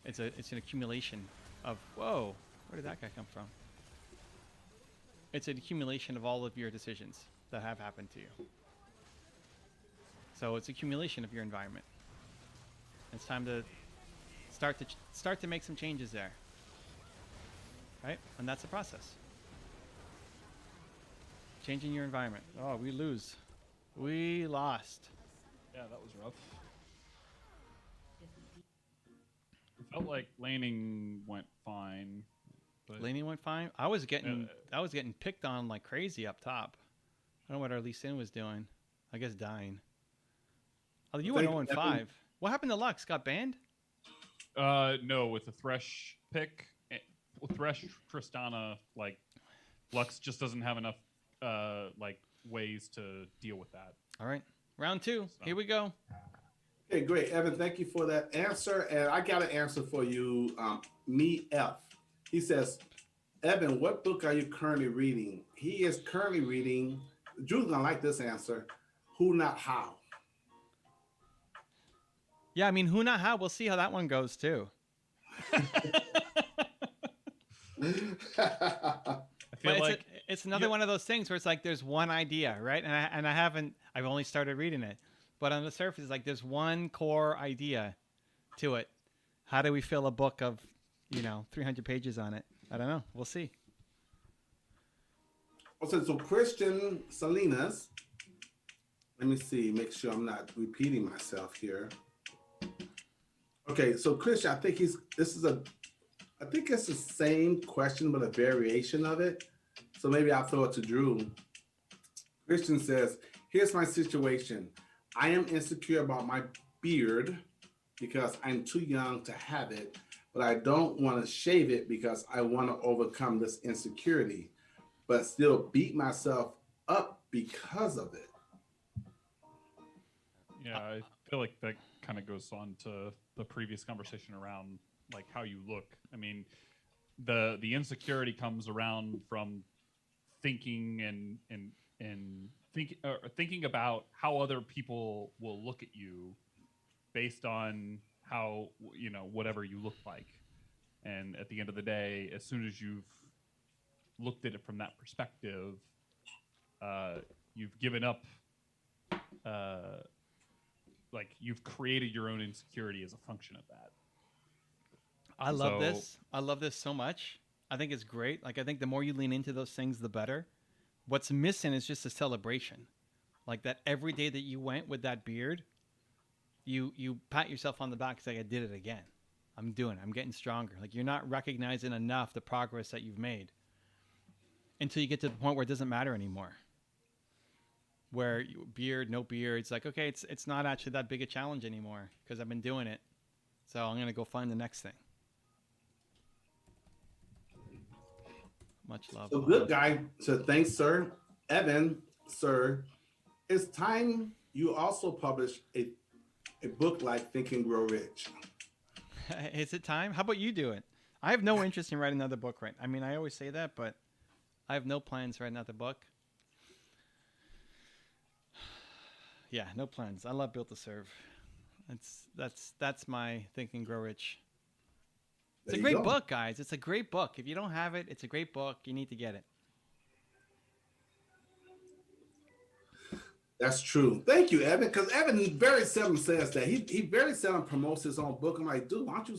Speaker 1: it's an accumulation of, whoa, where did that guy come from? It's an accumulation of all of your decisions that have happened to you. So it's accumulation of your environment. It's time to start to make some changes there, right? And that's the process. Changing your environment. Oh, we lose. We lost.
Speaker 3: Yeah, that was rough. It felt like laning went fine. But
Speaker 1: Laning went fine. I was getting picked on like crazy up top. I don't know what our Lee Sin was doing. I guess dying. Oh, you went 0-5. What happened to Lux? Got banned?
Speaker 3: No, with the Thresh pick, with Thresh Tristana, like Lux just doesn't have enough like ways to deal with that.
Speaker 1: All right, round 2.
Speaker 3: So.
Speaker 1: Here we go.
Speaker 2: Okay, great, Evan. Thank you for that answer. And I got an answer for you, Me F. He says, Evan, what book are you currently reading? He is currently reading. Drew's gonna like this answer. Who Not How.
Speaker 1: Yeah, I mean, who not how? We'll see how that one goes too.
Speaker 3: I feel like
Speaker 1: it's another one of those things where it's like there's one idea, right? And I've only started reading it, but on the surface, like there's one core idea to it. How do we fill a book of, 300 pages on it? I don't know. We'll see.
Speaker 2: So Christian Salinas, let me see, make sure I'm not repeating myself here. Okay, so Christian, I think it's the same question, but a variation of it. So maybe I'll throw it to Drew. Christian says, here's my situation. I am insecure about my beard because I'm too young to have it, but I don't want to shave it because I want to overcome this insecurity, but still beat myself up because of it.
Speaker 3: Yeah, I feel like that kind of goes on to the previous conversation around like how you look. I mean, the insecurity comes around from thinking and thinking about how other people will look at you based on how whatever you look like. And at the end of the day, as soon as you've looked at it from that perspective, you've given up. Like you've created your own insecurity as a function of that.
Speaker 1: I love this so much. I think it's great. Like I think the more you lean into those things, the better. What's missing is just a celebration. Like that every day that you went with that beard, you pat yourself on the back and say, I did it again. I'm getting stronger. Like you're not recognizing enough the progress that you've made until you get to the point where it doesn't matter anymore. Where beard, no beard, it's like, okay, it's not actually that big a challenge anymore because I've been doing it. So I'm going to go find the next thing. Much love.
Speaker 2: So good guy. So thanks, sir. Evan, sir, it's time you also publish a book like Think and Grow Rich.
Speaker 1: Is it time? How about you do it? I have no interest in writing another book, right? I mean, I always say that, but I have no plans to write another book. Yeah, no plans. I love Built to Serve. That's my Think and Grow Rich. It's a great book, guys. It's a great book. If you don't have it, it's a great book. You need to get it.
Speaker 2: That's true. Thank you, Evan. Because Evan very seldom says that. He very seldom promotes his own book. I'm like, dude, why don't you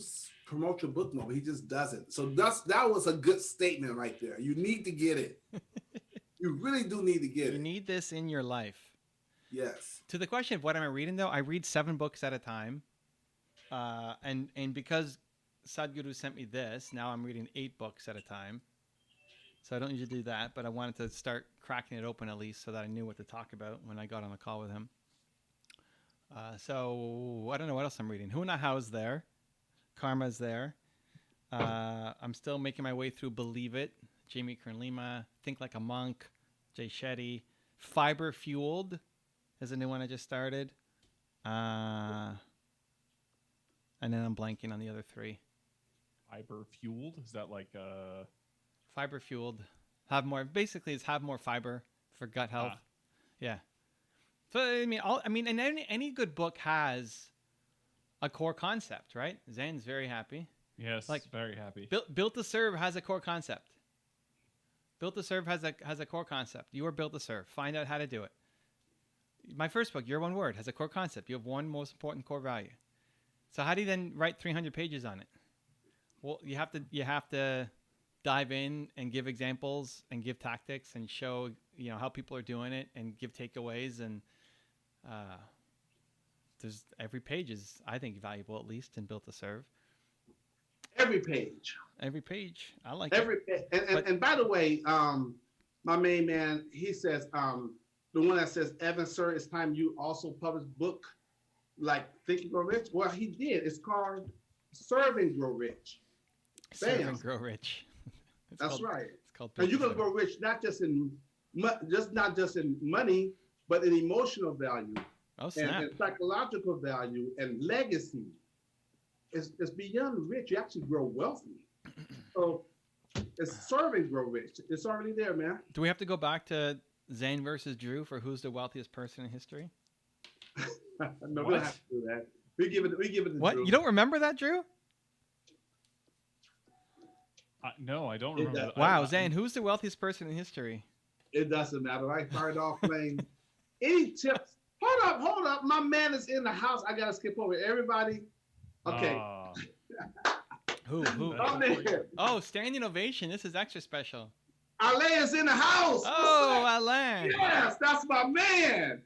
Speaker 2: promote your book more, but he just doesn't. So that was a good statement right there. You need to get it. You really do need to get it.
Speaker 1: You need this in your life.
Speaker 2: Yes.
Speaker 1: To the question of what am I reading, though, I read 7 books at a time. And because Sadhguru sent me this, now I'm reading 8 books at a time. So I don't usually do that, but I wanted to start cracking it open at least so that I knew what to talk about when I got on a call with him. So I don't know what else I'm reading. Huna Hao's there. Karma's there. I'm still making my way through Believe It. Jamie Kern-Lima. Think Like a Monk. Jay Shetty. Fiber Fueled is a new one I just started. And then I'm blanking on the other 3.
Speaker 3: Fiber fueled? Is that like
Speaker 1: Fiber Fueled. Basically it's have more fiber for gut health. Yeah. So I mean, and any good book has a core concept, right? Zan's very happy.
Speaker 3: Yes,
Speaker 1: Like,
Speaker 3: very happy.
Speaker 1: Built to Serve has a core concept. Built to Serve has a core concept. You are built to serve. Find out how to do it. My first book, Your One Word, has a core concept. You have one most important core value. So how do you then write 300 pages on it? Well, you have to dive in and give examples and give tactics and show how people are doing it and give takeaways, and there's every page is, I think, valuable, at least in Built to Serve.
Speaker 2: Every page.
Speaker 1: I like
Speaker 2: Every
Speaker 1: it.
Speaker 2: and by the way, my main man, he says, the one that says, Evan, sir, it's time you also publish book like Think and Grow Rich. Well, he did. It's called Serve and Grow Rich.
Speaker 1: Serve and Grow Rich.
Speaker 2: That's right.
Speaker 1: It's called.
Speaker 2: And you're gonna grow rich not just in money, but in emotional value, and psychological value, and legacy. It's beyond rich. You actually grow wealthy. So it's Serve and Grow Rich. It's already there, man.
Speaker 1: Do we have to go back to Zane versus Drew for who's the wealthiest person in history?
Speaker 2: No, we don't have to do that. We give it to
Speaker 1: what?
Speaker 2: Drew.
Speaker 1: You don't remember that, Drew?
Speaker 3: No, I don't remember that.
Speaker 1: Wow, Zane, who's the wealthiest person in history?
Speaker 2: It doesn't matter. I started off playing. Any tips? Hold up. My man is in the house. I gotta skip over everybody. Okay.
Speaker 1: Who?
Speaker 2: I'm there.
Speaker 1: Oh, standing ovation. This is extra special.
Speaker 2: Alain is in the house.
Speaker 1: Oh, Alain.
Speaker 2: Yes, that's my man.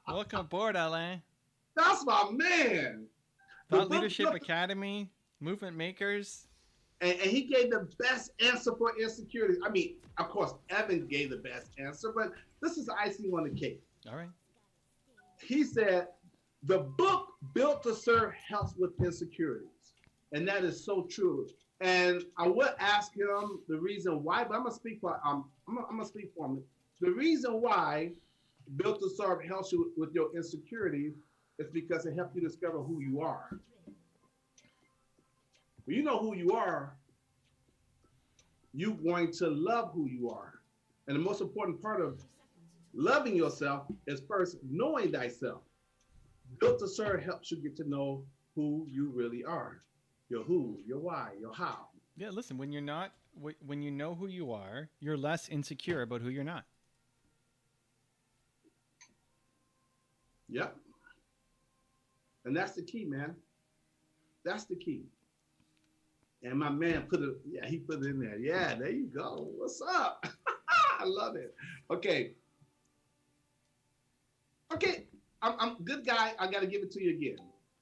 Speaker 1: Welcome aboard, Alain.
Speaker 2: That's my man.
Speaker 1: Thought Leadership Academy, Movement Makers.
Speaker 2: And he gave the best answer for insecurity. I mean, of course, Evan gave the best answer, but this is icing on the cake.
Speaker 1: All right.
Speaker 2: He said, the book Built to Serve helps with insecurities. And that is so true. And I would ask him the reason why, but I'm gonna speak for him. The reason why Built to Serve helps you with your insecurities is because it helps you discover who you are. When you know who you are, you're going to love who you are. And the most important part of loving yourself is first knowing thyself. Built to Serve helps you get to know who you really are. Your who, your why, your how.
Speaker 1: Yeah, listen, when you know who you are, you're less insecure about who you're not.
Speaker 2: Yep. And that's the key, man. That's the key. And my man he put it in there. Yeah, there you go. What's up? I love it. Okay. I'm good guy. I got to give it to you again.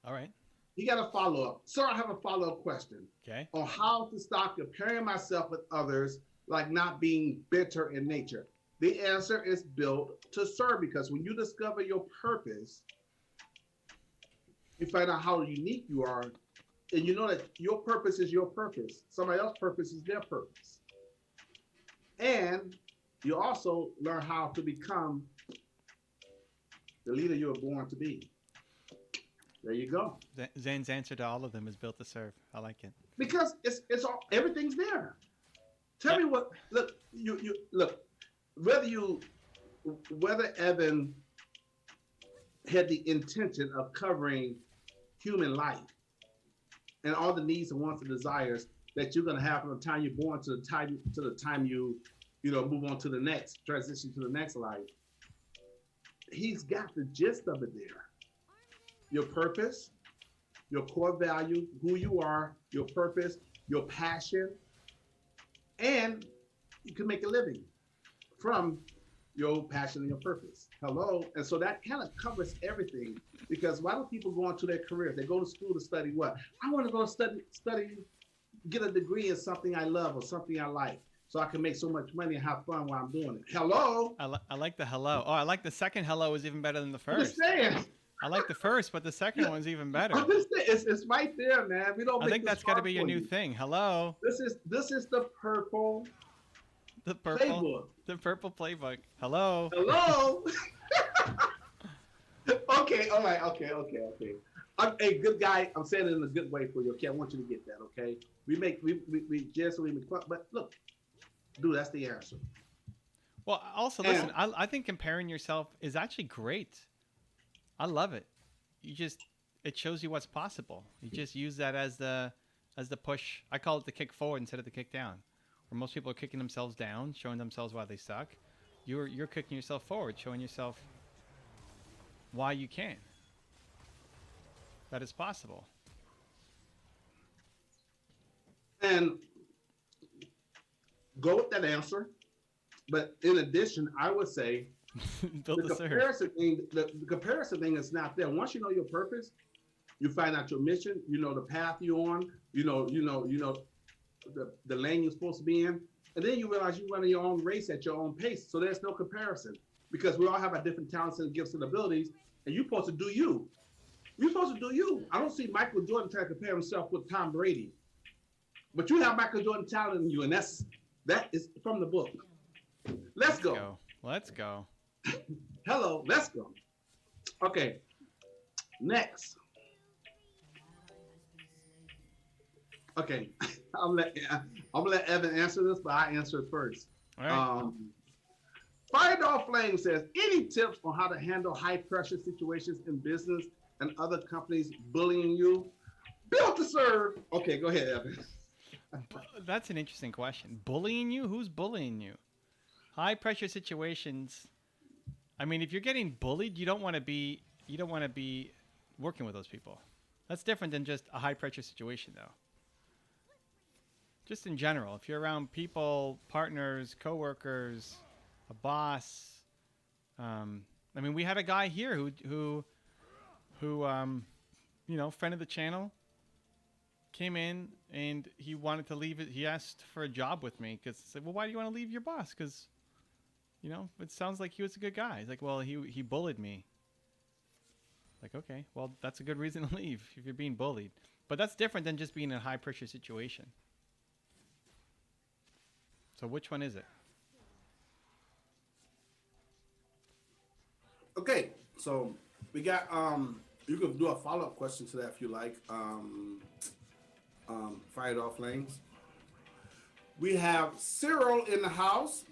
Speaker 1: All right.
Speaker 2: You got a follow-up. Sir, I have a follow-up question.
Speaker 1: Okay.
Speaker 2: On how to stop comparing myself with others, like not being bitter in nature. The answer is Built to Serve, because when you discover your purpose, you find out how unique you are, and you know that your purpose is your purpose. Somebody else's purpose is their purpose. And you also learn how to become the leader you were born to be. There you go.
Speaker 1: Zane's answer to all of them is Built to Serve. I like it.
Speaker 2: Because it's all, everything's there. Tell me what, look, you look, whether Evan had the intention of covering human life and all the needs and wants and desires that you're going to have from the time you're born to the time you move on to the next, transition to the next life. He's got the gist of it there. Your purpose, your core value, who you are, your purpose, your passion, and you can make a living from your passion and your purpose. Hello. And so that kind of covers everything, because why do people go into their careers? They go to school to study what? I want to go study, get a degree in something I love or something I like, so I can make so much money and have fun while I'm doing it. Hello.
Speaker 1: I like the hello. Oh, I like the second hello is even better than the first.
Speaker 2: Understand?
Speaker 1: I like the first, but the second one's even better.
Speaker 2: It's right there, man. We don't.
Speaker 1: I think that's got to be your new thing. Hello.
Speaker 2: This is the purple.
Speaker 1: The purple
Speaker 2: playbook.
Speaker 1: The purple playbook. Hello.
Speaker 2: Hello. Okay. All right. Okay. Hey, good guy. I'm saying it in a good way for you. Okay. I want you to get that. Okay. We jest, we make fun, but look, dude, that's the answer.
Speaker 1: Well, also listen. I think comparing yourself is actually great. I love it. It shows you what's possible. You just use that as the push. I call it the kick forward instead of the kick down. Where most people are kicking themselves down, showing themselves why they suck. You're kicking yourself forward, showing yourself why you can. That is possible.
Speaker 2: And go with that answer. But in addition, I would say the comparison thing is not there. Once you know your purpose, you find out your mission, you know the path you're on, you know the lane you're supposed to be in, and then you realize you're running your own race at your own pace. So there's no comparison, because we all have our different talents and gifts and abilities, and you're supposed to do you. You're supposed to do you. I don't see Michael Jordan trying to compare himself with Tom Brady, but you have Michael Jordan talent in you, and that is from the book. Let's go.
Speaker 1: Let's go.
Speaker 2: Hello, let's go. Okay, next. Okay, I'm gonna let Evan answer this, but I answer it first.
Speaker 1: All right.
Speaker 2: Fire Dog Flame says, any tips on how to handle high pressure situations in business and other companies bullying you? Built to serve. Okay, go ahead, Evan.
Speaker 1: That's an interesting question. Bullying you? Who's bullying you? High pressure situations. I mean, if you're getting bullied, you don't want to be working with those people. That's different than just a high pressure situation, though. Just in general, if you're around people, partners, coworkers, a boss. I mean, we had a guy here who friend of the channel, came in and he wanted to leave it. He asked for a job with me because I said, well, why do you want to leave your boss? Because it sounds like he was a good guy. He's like, well, he bullied me. Like, okay, well, that's a good reason to leave if you're being bullied. But that's different than just being in a high pressure situation. So which one is it?
Speaker 2: Okay, so we got you can do a follow-up question to that if you like. Fire Dog Flames. We have Cyril in the house.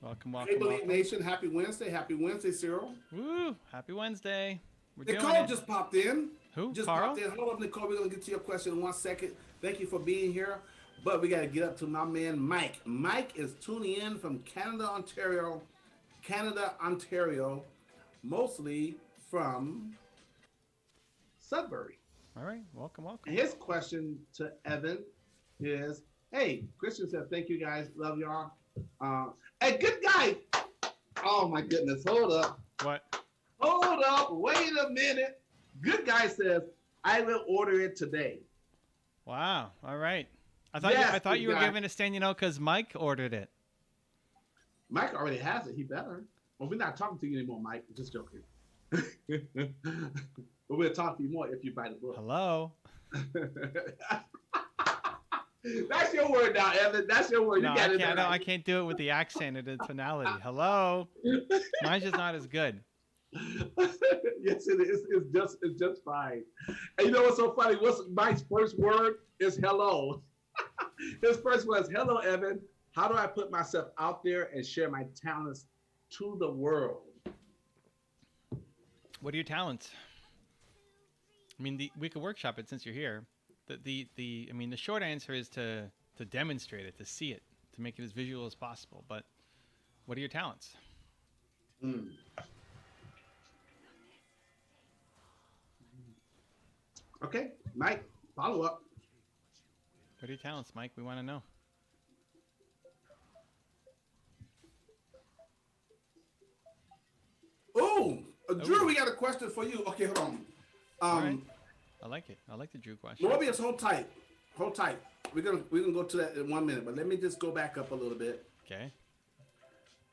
Speaker 1: Welcome,
Speaker 2: Hey, Believe Nation, happy Wednesday, Cyril.
Speaker 1: Woo, happy Wednesday.
Speaker 2: Nicole just popped in.
Speaker 1: Who?
Speaker 2: Just
Speaker 1: Carl?
Speaker 2: popped in. Hold up, Nicole. We're going to get to your question in 1 second. Thank you for being here. But we got to get up to my man, Mike. Mike is tuning in from Canada, Ontario, mostly from Sudbury.
Speaker 1: All right, welcome.
Speaker 2: And his question to Evan is, hey, Christian said, thank you guys. Love y'all. Hey, good guy. Oh, my goodness. Hold up.
Speaker 1: What?
Speaker 2: Hold up. Wait a minute. Good guy says, I will order it today.
Speaker 1: Wow. All right. I thought you were giving a stand, because Mike ordered it.
Speaker 2: Mike already has it. He better. Well, we're not talking to you anymore, Mike. Just joking. But we'll talk to you more if you buy the book.
Speaker 1: Hello.
Speaker 2: That's your word now, Evan. That's your word.
Speaker 1: No, I can't do it with the accent and the tonality. Hello. Mine's just not as good.
Speaker 2: Yes, it is. It's just fine. And you know what's so funny? What's Mike's first word is hello. His first word is hello, Evan. How do I put myself out there and share my talents to the world?
Speaker 1: What are your talents? I mean, we could workshop it since you're here. The short answer is to demonstrate it, to see it, to make it as visual as possible. But what are your talents?
Speaker 2: Okay, Mike, follow up.
Speaker 1: What are your talents, Mike? We want to know.
Speaker 2: Oh, Drew,
Speaker 1: Oh.
Speaker 2: we got a question for you. Okay, hold on.
Speaker 1: All right. I like it. I like the Drew question.
Speaker 2: Morbius, hold tight. Hold tight. We're gonna go to that in 1 minute, but let me just go back up a little bit.
Speaker 1: Okay.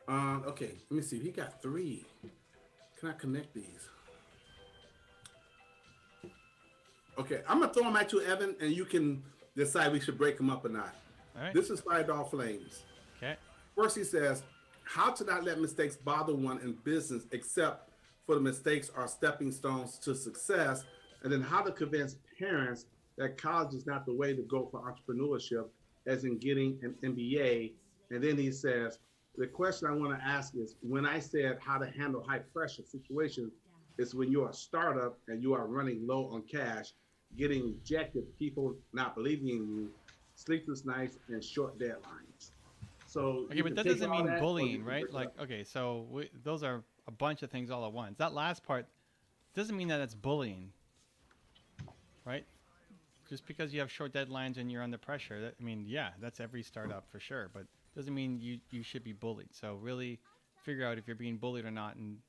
Speaker 2: Okay, let me see. He got 3. Can I connect these? Okay, I'm gonna throw them at you, Evan, and you can decide we should break them up or not.
Speaker 1: All right.
Speaker 2: This is Fire Dog Flames.
Speaker 1: Okay.
Speaker 2: First, he says, "How to not let mistakes bother one in business, except for the mistakes are stepping stones to success." And then, how to convince parents that college is not the way to go for entrepreneurship, as in getting an MBA. And then he says, "The question I want to ask is, when I said how to handle high pressure situations, is when you're a startup and you are running low on cash, getting rejected, people not believing in you, sleepless nights, and short deadlines." So
Speaker 1: Okay, but that doesn't mean bullying, right? Like, okay, so those are a bunch of things all at once. That last part doesn't mean that it's bullying, right? Just because you have short deadlines and you're under pressure, I mean, yeah, that's every startup for sure, but doesn't mean you should be bullied. So really figure out if you're being bullied or not, and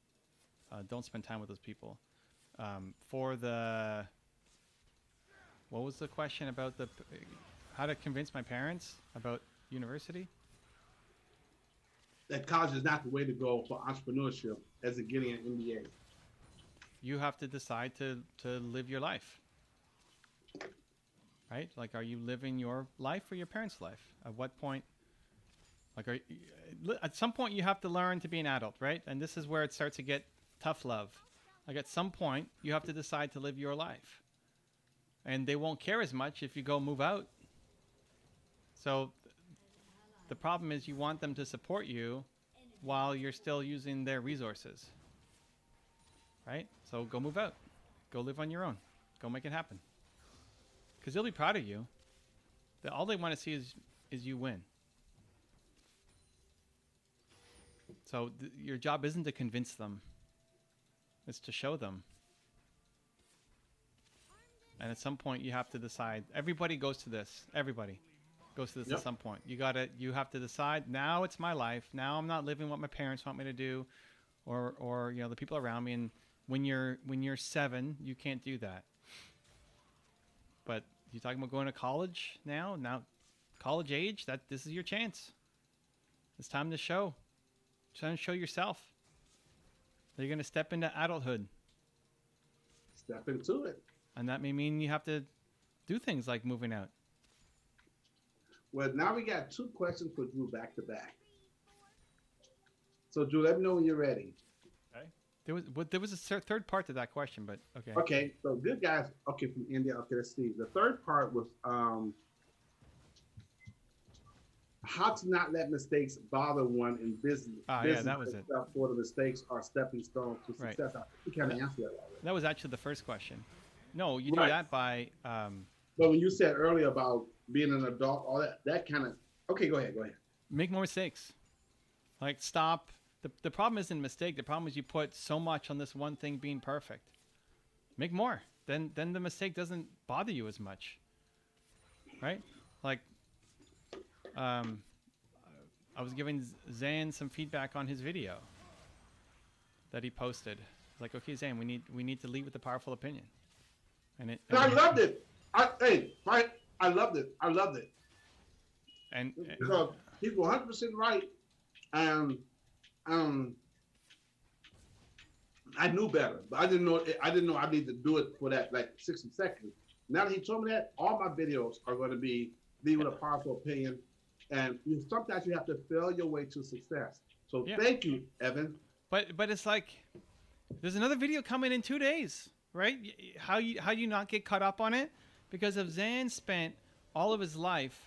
Speaker 1: don't spend time with those people. What was the question about how to convince my parents about university?
Speaker 2: That college is not the way to go for entrepreneurship, as in getting an MBA.
Speaker 1: You have to decide to live your life, right? Like, are you living your life or your parents' life? At what point? Like, at some point you have to learn to be an adult, right? And this is where it starts to get tough love. Like, at some point you have to decide to live your life, and they won't care as much if you go move out. So the problem is you want them to support you while you're still using their resources, right? So go move out. Go live on your own. Go make it happen. Because they'll be proud of you. All they want to see is you win. So your job isn't to convince them. It's to show them. And at some point you have to decide. Everybody goes to this. Everybody goes to this at some point. You have to decide, now it's my life. Now I'm not living what my parents want me to do, or the people around me. And when you're 7, you can't do that. But you're talking about going to college now college age, this is your chance. It's time to show. It's time to show yourself. You're going to step into adulthood.
Speaker 2: Step into it.
Speaker 1: And that may mean you have to do things like moving out.
Speaker 2: Well, now we got 2 questions for Drew back to back. So, Drew, let me know when you're ready.
Speaker 3: Okay.
Speaker 1: There was a third part to that question, but okay.
Speaker 2: Okay, so good guys. Okay, from India. Okay, let's see. The third part was how to not let mistakes bother one in business.
Speaker 1: Yeah, that was it.
Speaker 2: For the mistakes are stepping stones to success.
Speaker 1: Right.
Speaker 2: I think you kind of answered that already.
Speaker 1: That was actually the first question. No, you do that by.
Speaker 2: But when you said earlier about being an adult, all that kind of. Okay, go ahead.
Speaker 1: Make more mistakes. Like, stop. The problem isn't a mistake. The problem is you put so much on this one thing being perfect. Make more. Then the mistake doesn't bother you as much. Right? Like, I was giving Zan some feedback on his video that he posted. Like, okay, Zan, we need to lead with a powerful opinion. And
Speaker 2: I loved it. I loved it.
Speaker 1: And
Speaker 2: because he's 100% right. And I knew better, but I didn't know I need to do it for that like 60 seconds. Now that he told me that, all my videos are going to be lead with a powerful opinion. And sometimes you have to fail your way to success. So thank you, Evan.
Speaker 1: But it's like, there's another video coming in 2 days, right? How you not get caught up on it? Because if Zan spent all of his life,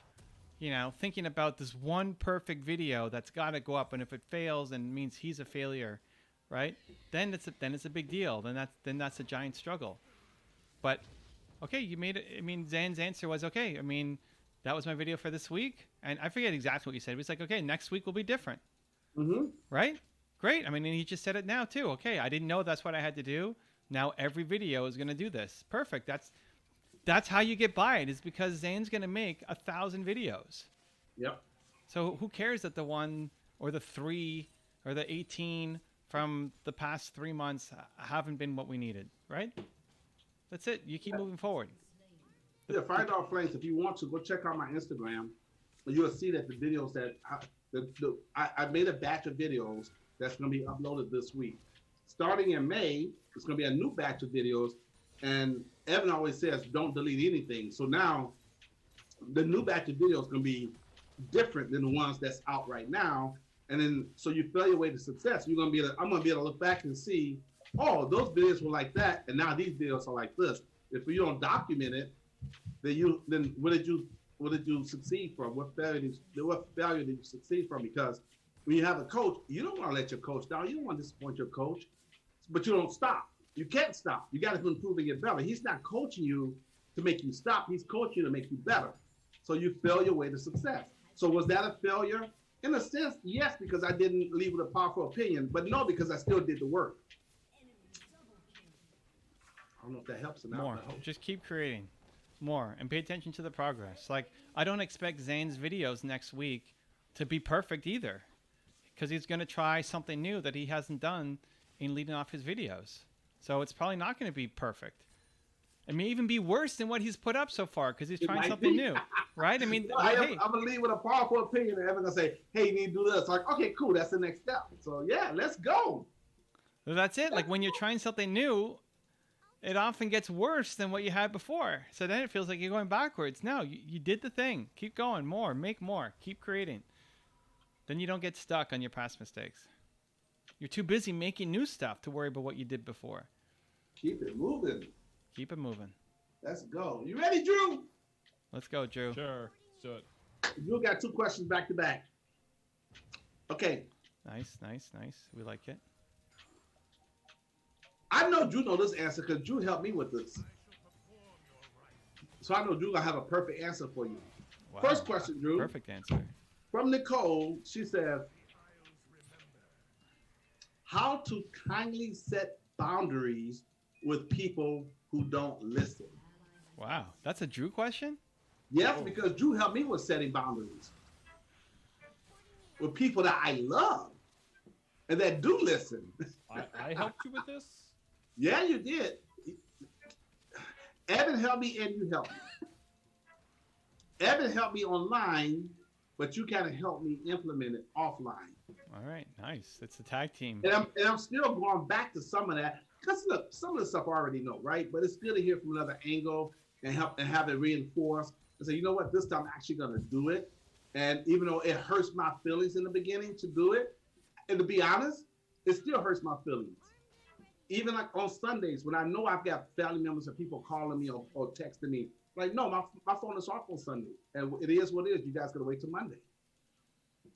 Speaker 1: thinking about this one perfect video that's got to go up, and if it fails, then it means he's a failure, right? Then it's a big deal. Then that's a giant struggle. But okay, you made it. I mean, Zan's answer was okay. I mean, that was my video for this week, and I forget exactly what you said. It was like, okay, next week will be different, right? Great. I mean, and he just said it now too. Okay, I didn't know that's what I had to do. Now every video is going to do this. Perfect. that's how you get by it, is because Zane's going to make 1,000 videos.
Speaker 2: Yep.
Speaker 1: So who cares that the 1 or the 3 or the 18 from the past 3 months haven't been what we needed, right? That's it. You keep moving forward.
Speaker 2: Yeah, Fire Dog Flames, if you want to, go check out my Instagram. You'll see that the videos that I made a batch of videos that's going to be uploaded this week. Starting in May, it's going to be a new batch of videos. And Evan always says, don't delete anything. So now the new batch of videos is going to be different than the ones that's out right now. And then, so you fail your way to success. I'm going to be able to look back and see, oh, those videos were like that. And now these videos are like this. If you don't document it, then what did you succeed from? What failure did you succeed from? Because when you have a coach, you don't want to let your coach down. You don't want to disappoint your coach, but you don't stop. You can't stop. You got to improve and get better. He's not coaching you to make you stop. He's coaching you to make you better. So you fail your way to success. So was that a failure? In a sense, yes, because I didn't leave with a powerful opinion, but no, because I still did the work. I don't know if that helps or not.
Speaker 1: More. Just keep creating more and pay attention to the progress. Like, I don't expect Zane's videos next week to be perfect either, because he's going to try something new that he hasn't done in leading off his videos. So it's probably not going to be perfect. It may even be worse than what he's put up so far, because he's trying something new, right? I mean,
Speaker 2: I'm going to leave with a powerful opinion, and Evan's going to say, hey, you need to do this. Like, okay, cool, that's the next step. So yeah, let's go.
Speaker 1: So that's it. Like, when you're trying something new, it often gets worse than what you had before. So then it feels like you're going backwards. No, you did the thing. Keep going. More. Make more. Keep creating. Then you don't get stuck on your past mistakes. You're too busy making new stuff to worry about what you did before.
Speaker 2: Keep it moving.
Speaker 1: Keep it moving.
Speaker 2: Let's go. You ready, Drew?
Speaker 1: Let's go, Drew.
Speaker 3: Sure. Let's do it.
Speaker 2: Drew got 2 questions back to back. Okay.
Speaker 1: Nice. We like it.
Speaker 2: I know Drew knows this answer because Drew helped me with this. So I know Drew gonna have a perfect answer for you.
Speaker 1: Wow.
Speaker 2: First question, Drew.
Speaker 1: Perfect answer.
Speaker 2: From Nicole, she says, how to kindly set boundaries with people who don't listen.
Speaker 1: Wow. That's a Drew question?
Speaker 2: Yes, because Drew helped me with setting boundaries with people that I love and that do listen.
Speaker 3: I helped you with this?
Speaker 2: Yeah, you did. Evan helped me and you helped me. Evan helped me online, but you kind of helped me implement it offline.
Speaker 1: All right. Nice. It's a tag team.
Speaker 2: And I'm still going back to some of that, because look, some of the stuff I already know, right? But it's good to hear from another angle and have it reinforced and say, you know what, this time I'm actually going to do it. And even though it hurts my feelings in the beginning to do it, and to be honest, it still hurts my feelings. Even like on Sundays, when I know I've got family members or people calling me or texting me, like, no, my phone is off on Sunday. And it is what it is. You guys got to wait till Monday.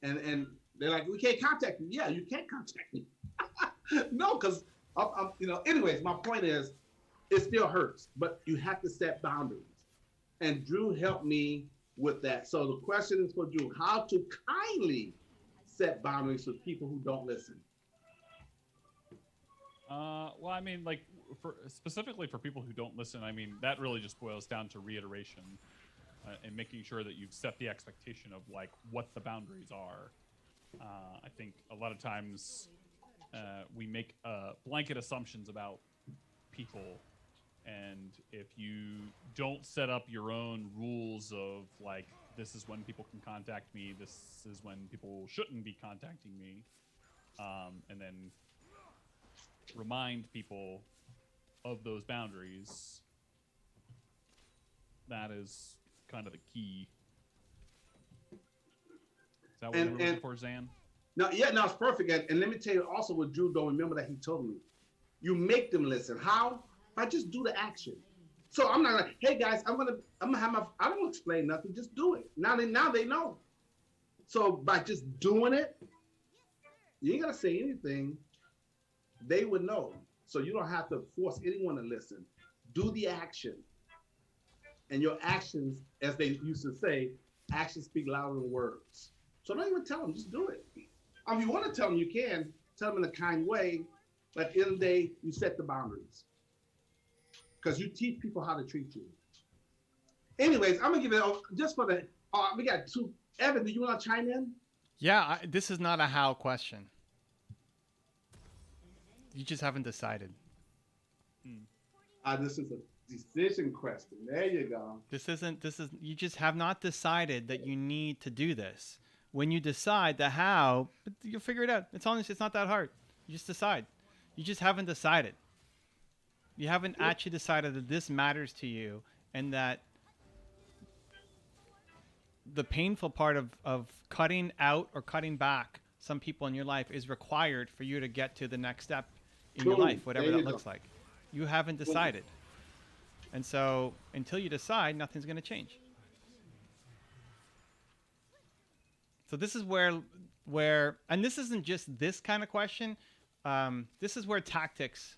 Speaker 2: And they're like, we can't contact you. Yeah, you can't contact me. No, because I'm, anyways, my point is, it still hurts, but you have to set boundaries. And Drew helped me with that. So the question is for Drew, how to kindly set boundaries with people who don't listen.
Speaker 3: Well, I mean, like, specifically for people who don't listen, I mean, that really just boils down to reiteration and making sure that you've set the expectation of, like, what the boundaries are. I think a lot of times we make blanket assumptions about people, and if you don't set up your own rules of, like, this is when people can contact me, this is when people shouldn't be contacting me, and then remind people of those boundaries, that is kind of the key. Is that what you're looking for, Zan?
Speaker 2: No, it's perfect. And let me tell you also what Drew don't remember that he told me. You make them listen. How? If I just do the action. So I'm not like, hey guys, I'm gonna have I don't explain nothing, just do it. Now they know. So by just doing it, you ain't gotta say anything. They would know. So you don't have to force anyone to listen. Do the action. And your actions, as they used to say, actions speak louder than words. So don't even tell them, just do it. If you want to tell them, you can. Tell them in a kind way. But at the end of the day, you set the boundaries. Because you teach people how to treat you. Anyways, I'm gonna give it just for the. We got two. Evan, do you want to chime in?
Speaker 1: Yeah, this is not a how question. You just haven't decided.
Speaker 2: This is a decision question. There you go.
Speaker 1: This is you just have not decided that you need to do this. When you decide the how, you'll figure it out. It's honest, it's not that hard. You just decide. You just haven't decided. You haven't actually decided that this matters to you and that the painful part of cutting out or cutting back some people in your life is required for you to get to the next step in your life, whatever that looks like. You haven't decided. And so until you decide, nothing's going to change. So this is where, and this isn't just this kind of question. This is where tactics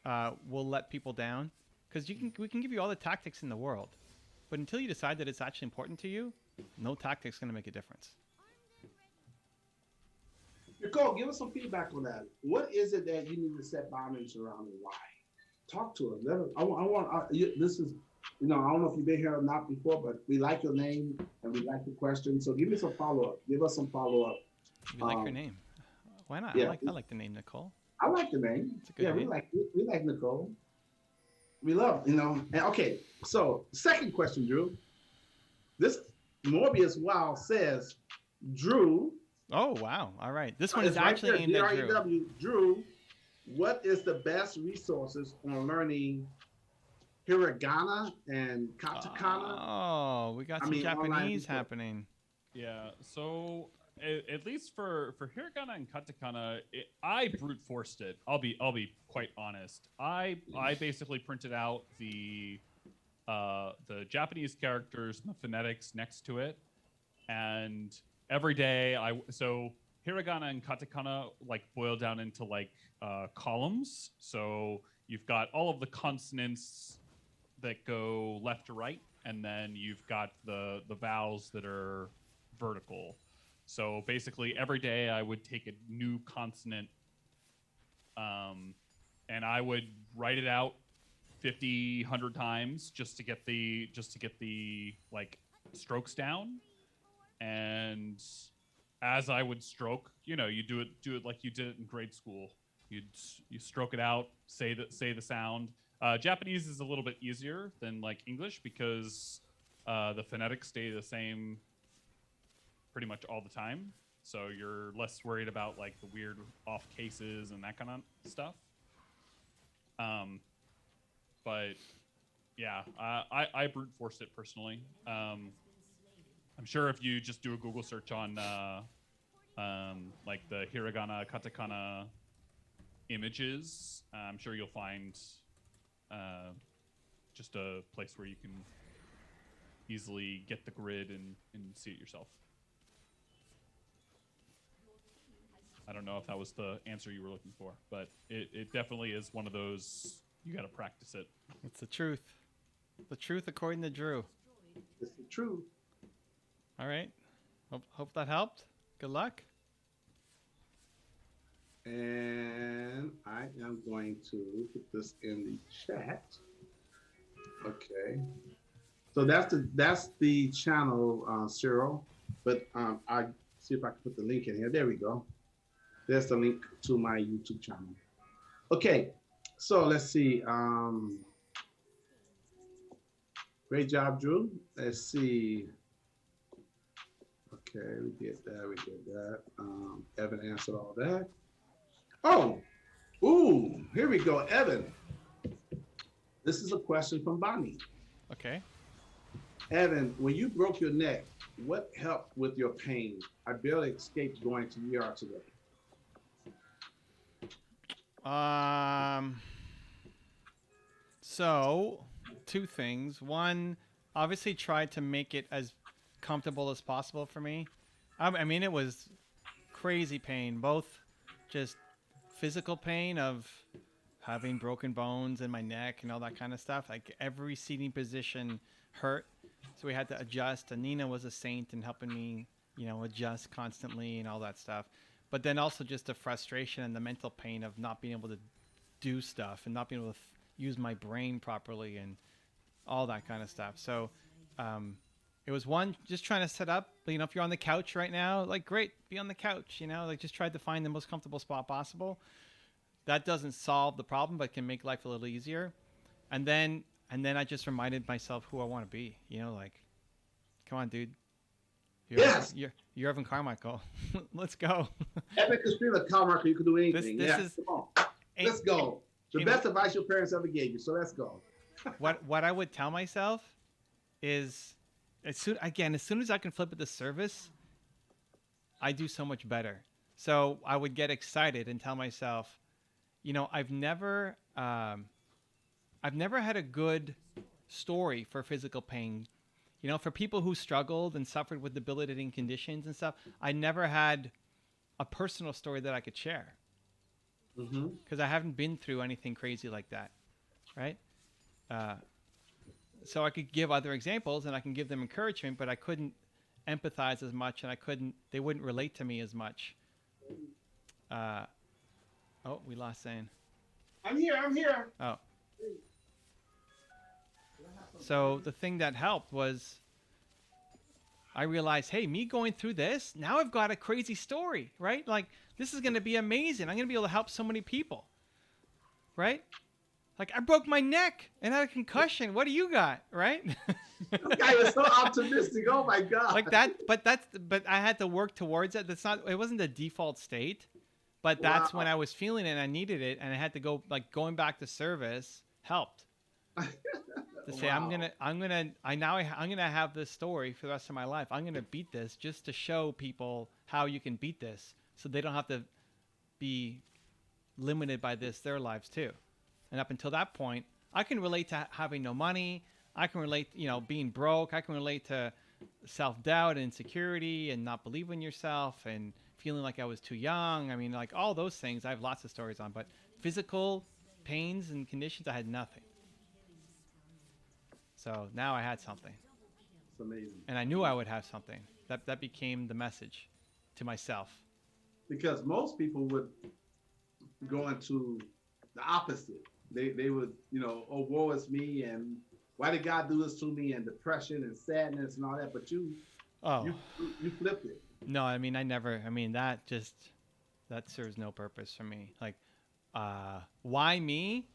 Speaker 1: will let people down, because we can give you all the tactics in the world, but until you decide that it's actually important to you, no tactic's going to make a difference.
Speaker 2: Nicole, give us some feedback on that. What is it that you need to set boundaries around and why? Talk to us. This is, I don't know if you've been here or not before, but we like your name and we like the question. So give me some follow-up. Give us some follow-up.
Speaker 1: We like your name. Why not?
Speaker 2: Yeah.
Speaker 1: I like the name Nicole.
Speaker 2: I like the name.
Speaker 1: It's a good name.
Speaker 2: We like Nicole. We love, And okay, so second question, Drew. This Morbius Wow says, Drew.
Speaker 1: Oh, wow. All right. This one is actually aimed at Drew.
Speaker 2: Drew, what is the best resources on learning Hiragana and Katakana?
Speaker 1: Oh, we got some Japanese happening.
Speaker 3: Yeah, so at least for Hiragana and Katakana, I brute forced it. I'll be quite honest. I basically printed out the Japanese characters, the phonetics next to it, and every day so Hiragana and Katakana boil down into columns. So you've got all of the consonants that go left to right, and then you've got the vowels that are vertical. So basically every day I would take a new consonant and I would write it out 50, 100 times just to get the strokes down. And as I would stroke, you do it like you did it in grade school. You stroke it out, say the sound. Japanese is a little bit easier than English because the phonetics stay the same pretty much all the time. So you're less worried about the weird off cases and that kind of stuff. But yeah, I brute forced it personally. I'm sure if you just do a Google search on the Hiragana, Katakana images, I'm sure you'll find just a place where you can easily get the grid and see it yourself. I don't know if that was the answer you were looking for, but it definitely is one of those, you got to practice it.
Speaker 1: It's the truth. The truth according to Drew.
Speaker 2: It's the truth.
Speaker 1: All right. Hope that helped. Good luck.
Speaker 2: And I am going to put this in the chat. Okay. So that's the channel, Cyril. But I see if I can put the link in here. There we go. There's the link to my YouTube channel. Okay. So let's see. Great job, Drew. Let's see. Okay, we did that. Evan answered all that. Oh, ooh, here we go, Evan. This is a question from Bonnie.
Speaker 1: Okay.
Speaker 2: Evan, when you broke your neck, what helped with your pain? I barely escaped going to ER today.
Speaker 1: So, two things. One, obviously tried to make it as comfortable as possible for me. I mean, it was crazy pain, both just physical pain of having broken bones in my neck and all that kind of stuff. Every seating position hurt, so we had to adjust. And Nina was a saint in helping me, adjust constantly and all that stuff. But then also just the frustration and the mental pain of not being able to do stuff and not being able to use my brain properly and all that kind of stuff. So it was one, just trying to set up, you know, if you're on the couch right now, like, great, be on the couch, you know, like, just try to find the most comfortable spot possible. That doesn't solve the problem, but can make life a little easier. And then I just reminded myself who I want to be, you know, like, come on, dude.
Speaker 2: Yes.
Speaker 1: You're Evan Carmichael. Let's go.
Speaker 2: Evan Christina Carmichael, you can do anything.
Speaker 1: This is,
Speaker 2: come on. Let's go. The best advice your parents ever gave you, so let's go.
Speaker 1: what I would tell myself is, as soon as I can flip it to service, I do so much better. So I would get excited and tell myself, you know, I've never had a good story for physical pain. You know, for people who struggled and suffered with debilitating conditions and stuff, I never had a personal story that I could share. Because I haven't been through anything crazy like that, right? So I could give other examples and I can give them encouragement, but I couldn't empathize as much, and they wouldn't relate to me as much. Oh, we lost Zane.
Speaker 2: I'm here.
Speaker 1: Oh. So the thing that helped was I realized, hey, me going through this, now I've got a crazy story, right? Like, this is going to be amazing. I'm going to be able to help so many people, right? Like, I broke my neck and had a concussion. What do you got, right?
Speaker 2: This guy is so optimistic. Oh my God.
Speaker 1: Like that, but I had to work towards it. It wasn't the default state, but that's when I was feeling it and I needed it, and I had to go, like, going back to service helped. To say, I'm gonna have this story for the rest of my life. I'm gonna beat this just to show people how you can beat this, so they don't have to be limited by their lives too. And up until that point, I can relate to having no money. I can relate, you know, being broke. I can relate to self-doubt and insecurity and not believing in yourself and feeling like I was too young. I mean, like, all those things I have lots of stories on, but physical pains and conditions, I had nothing. So now I had something.
Speaker 2: It's amazing.
Speaker 1: And I knew I would have something. That became the message to myself.
Speaker 2: Because most people would go into the opposite. They would, you know, oh, woe is me, and why did God do this to me, and depression and sadness and all that. But you flipped it.
Speaker 1: No, I mean, that serves no purpose for me. Like, why me?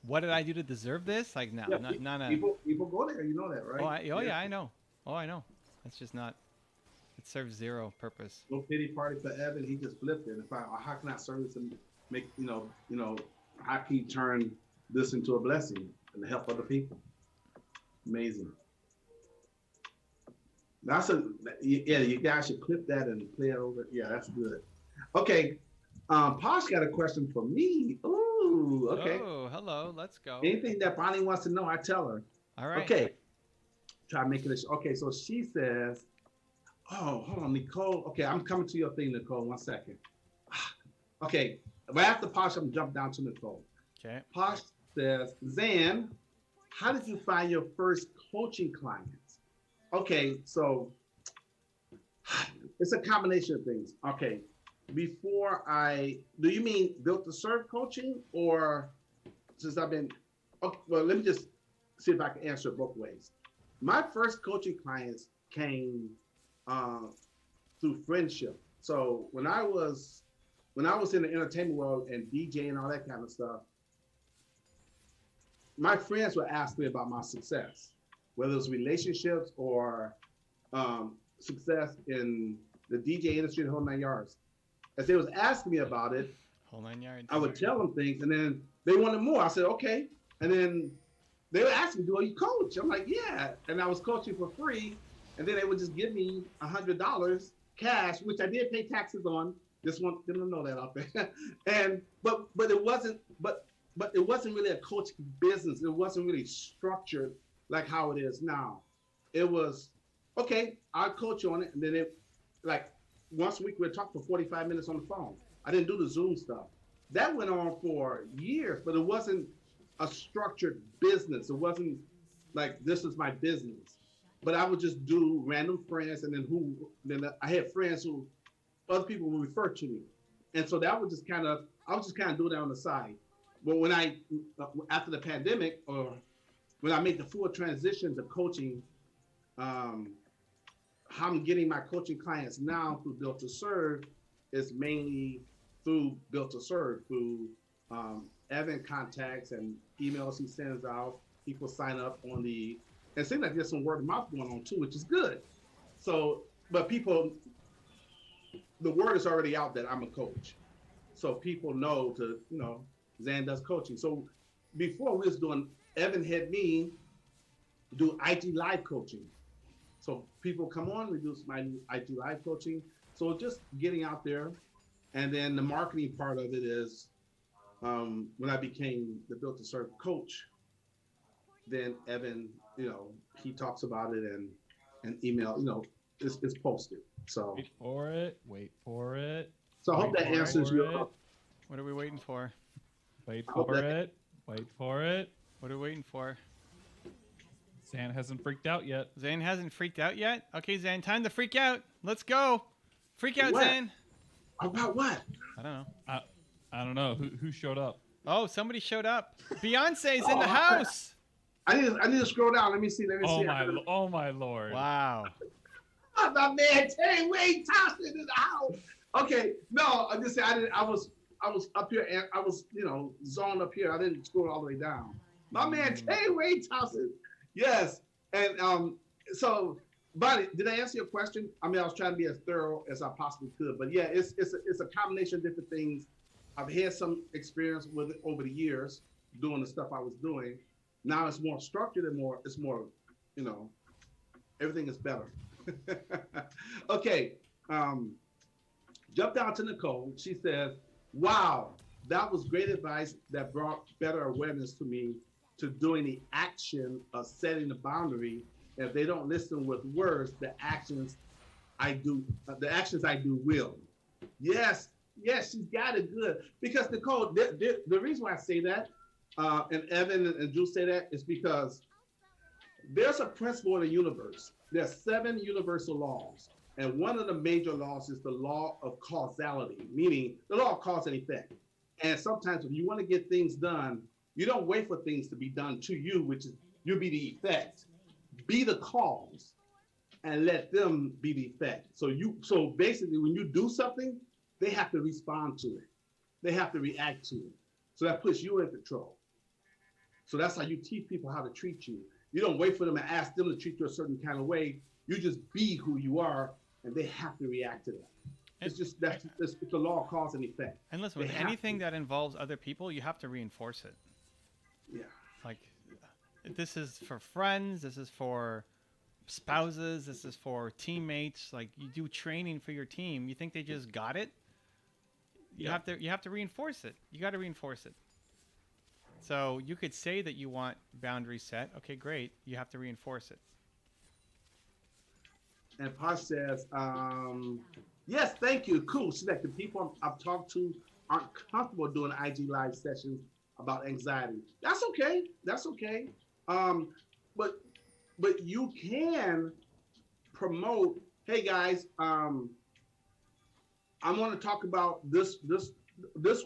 Speaker 1: What did I do to deserve this? Like, no, not
Speaker 2: people go there. You know that, right?
Speaker 1: Yeah, I know. Oh, I know. That's just not. It serves zero purpose.
Speaker 2: No pity party for Evan. He just flipped it. How can I service and make how can you turn this into a blessing and help other people? Amazing. You guys should clip that and play it over. Yeah, that's good. Okay, Posh got a question for me. Ooh, okay.
Speaker 1: Oh, hello. Let's go.
Speaker 2: Anything that Bonnie wants to know, I tell her.
Speaker 1: All right.
Speaker 2: Okay. Try to make it. Okay, so she says, oh, hold on, Nicole. Okay, I'm coming to your thing, Nicole. 1 second. Okay, right after Posh, I'm jump down to Nicole.
Speaker 1: Okay.
Speaker 2: Posh says, Zan, how did you find your first coaching clients? Okay, so it's a combination of things. Okay, do you mean built to serve coaching, or since I've been, okay, well, let me just see if I can answer it both ways. My first coaching clients came through friendship. So when I was in the entertainment world and DJ and all that kind of stuff, my friends would ask me about my success, whether it was relationships or success in the DJ industry, the whole 9 yards. As they was asking me about it,
Speaker 1: whole 9 yards.
Speaker 2: I would tell them things, and then they wanted more. I said, okay. And then they would ask me, do you coach? I'm like, yeah. And I was coaching for free. And then they would just give me $100 cash, which I did pay taxes on. Just want them to know that out there. And but it wasn't really a coaching business. It wasn't really structured like how it is now. It was, okay, I'll coach you on it. And then once a week we'd talk for 45 minutes on the phone. I didn't do the Zoom stuff. That went on for years, but it wasn't a structured business. It wasn't like, this is my business. But I would just do random friends, and then I had friends who other people would refer to me. And so I was just kind of doing that on the side. But when after the pandemic, or when I make the full transition to coaching, how I'm getting my coaching clients now through Built to Serve is mainly through Built to Serve, through Evan contacts and emails he sends out. People sign up on and it seems like there's some word of mouth going on too, which is good. So, but people, the word is already out that I'm a coach. So people know Zan does coaching. So before we was doing, Evan had me do IG live coaching. So people come on, we do my IG live coaching. So just getting out there. And then the marketing part of it is when I became the Built to Serve coach, then Evan, he talks about it and email, it's posted. So
Speaker 3: Wait for it.
Speaker 2: So I hope that answers your question.
Speaker 1: What are we waiting for?
Speaker 3: Wait for it.
Speaker 1: What are we waiting for?
Speaker 3: Zan hasn't freaked out yet.
Speaker 1: Zane hasn't freaked out yet? Okay, Zane, time to freak out. Let's go. Freak out,
Speaker 2: What?
Speaker 1: Zane.
Speaker 2: About what?
Speaker 1: I don't know.
Speaker 3: I don't know who showed up.
Speaker 1: Oh, somebody showed up. Beyonce's in the house.
Speaker 2: I need to scroll down. Let me see.
Speaker 3: Oh my lord!
Speaker 1: Wow.
Speaker 2: My man Terry Wayne Thompson in the house. Okay, no, I'm just saying I was up here and I was zoned up here. I didn't scroll all the way down. My man Terry Wayne Thompson. Yes, and so, Bonnie, did I answer your question? I mean, I was trying to be as thorough as I possibly could, but yeah, it's a combination of different things. I've had some experience with it over the years doing the stuff I was doing. Now it's more structured and it's more, everything is better. Okay. Jump down to Nicole. She says, wow, that was great advice that brought better awareness to me to doing the action of setting the boundary. If they don't listen with words, the actions I do will. Yes, she's got it good. Because Nicole, the reason why I say that, and Evan and Drew say that, is because there's a principle in the universe. There's 7 universal laws. And one of the major laws is the law of causality, meaning the law of cause and effect. And sometimes if you want to get things done, you don't wait for things to be done to you, which is you'll be the effect. Be the cause and let them be the effect. So basically when you do something, they have to respond to it. They have to react to it. So that puts you in control. So that's how you teach people how to treat you. You don't wait for them and ask them to treat you a certain kind of way. You just be who you are, and they have to react to that. It's the law of cause and effect.
Speaker 1: And listen, with anything that involves other people, you have to reinforce it.
Speaker 2: Yeah.
Speaker 1: Like, this is for friends, this is for spouses, this is for teammates. Like, you do training for your team. You think they just got it? You have to reinforce it. You got to reinforce it. So you could say that you want boundaries set. Okay, great. You have to reinforce it.
Speaker 2: And Posh says, yes, thank you. Cool. She's like, the people I've talked to aren't comfortable doing IG live sessions about anxiety. That's okay. But you can promote, hey guys, I'm going to talk about this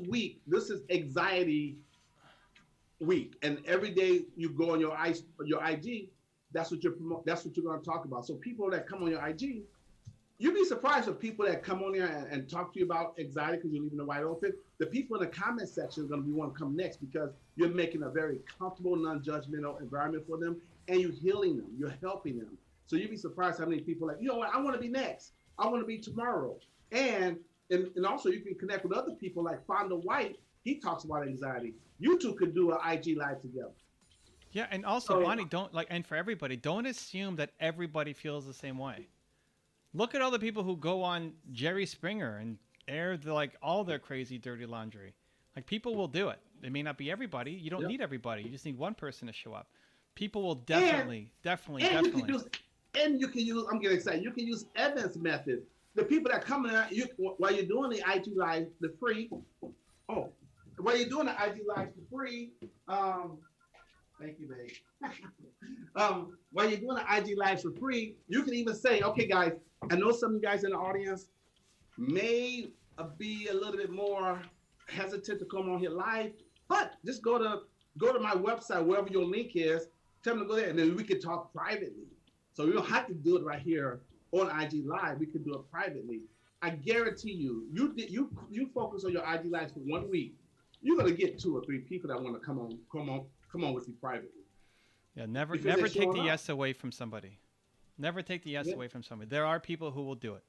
Speaker 2: week. This is anxiety week, and every day you go on your IG, that's what you're going to talk about. So people that come on your IG, you'd be surprised with people that come on there and talk to you about anxiety because you're leaving it wide open. The people in the comment section are going to be want to come next because you're making a very comfortable, non-judgmental environment for them, and you're healing them, you're helping them. So you'd be surprised how many people are like, you know what, I want to be next. I want to be tomorrow. And also you can connect with other people like Fonda White. He talks about anxiety. You two could do an IG live together.
Speaker 1: Yeah, and also, Bonnie, and for everybody, don't assume that everybody feels the same way. Look at all the people who go on Jerry Springer and air all their crazy, dirty laundry. Like, people will do it. It may not be everybody. You don't need everybody. You just need one person to show up. People will definitely.
Speaker 2: And you can use, I'm getting excited, you can use Evan's method. The people that come in, while you're doing the IG live, the free, while you're doing the IG live for free, thank you, babe. While you're doing the IG live for free, you can even say, okay, guys, I know some of you guys in the audience may be a little bit more hesitant to come on here live, but just go to my website, wherever your link is, Tell them to go there, and then we can talk privately. So we don't have to do it right here on IG Live. We can do it privately. I guarantee you, you focus on your IG Lives for 1 week, you're gonna get 2 or 3 people that want to come on with you privately.
Speaker 1: Yeah, never
Speaker 2: Because they're
Speaker 1: take the
Speaker 2: showing
Speaker 1: yes away from somebody. Never take the yes away from somebody. There are people who will do it.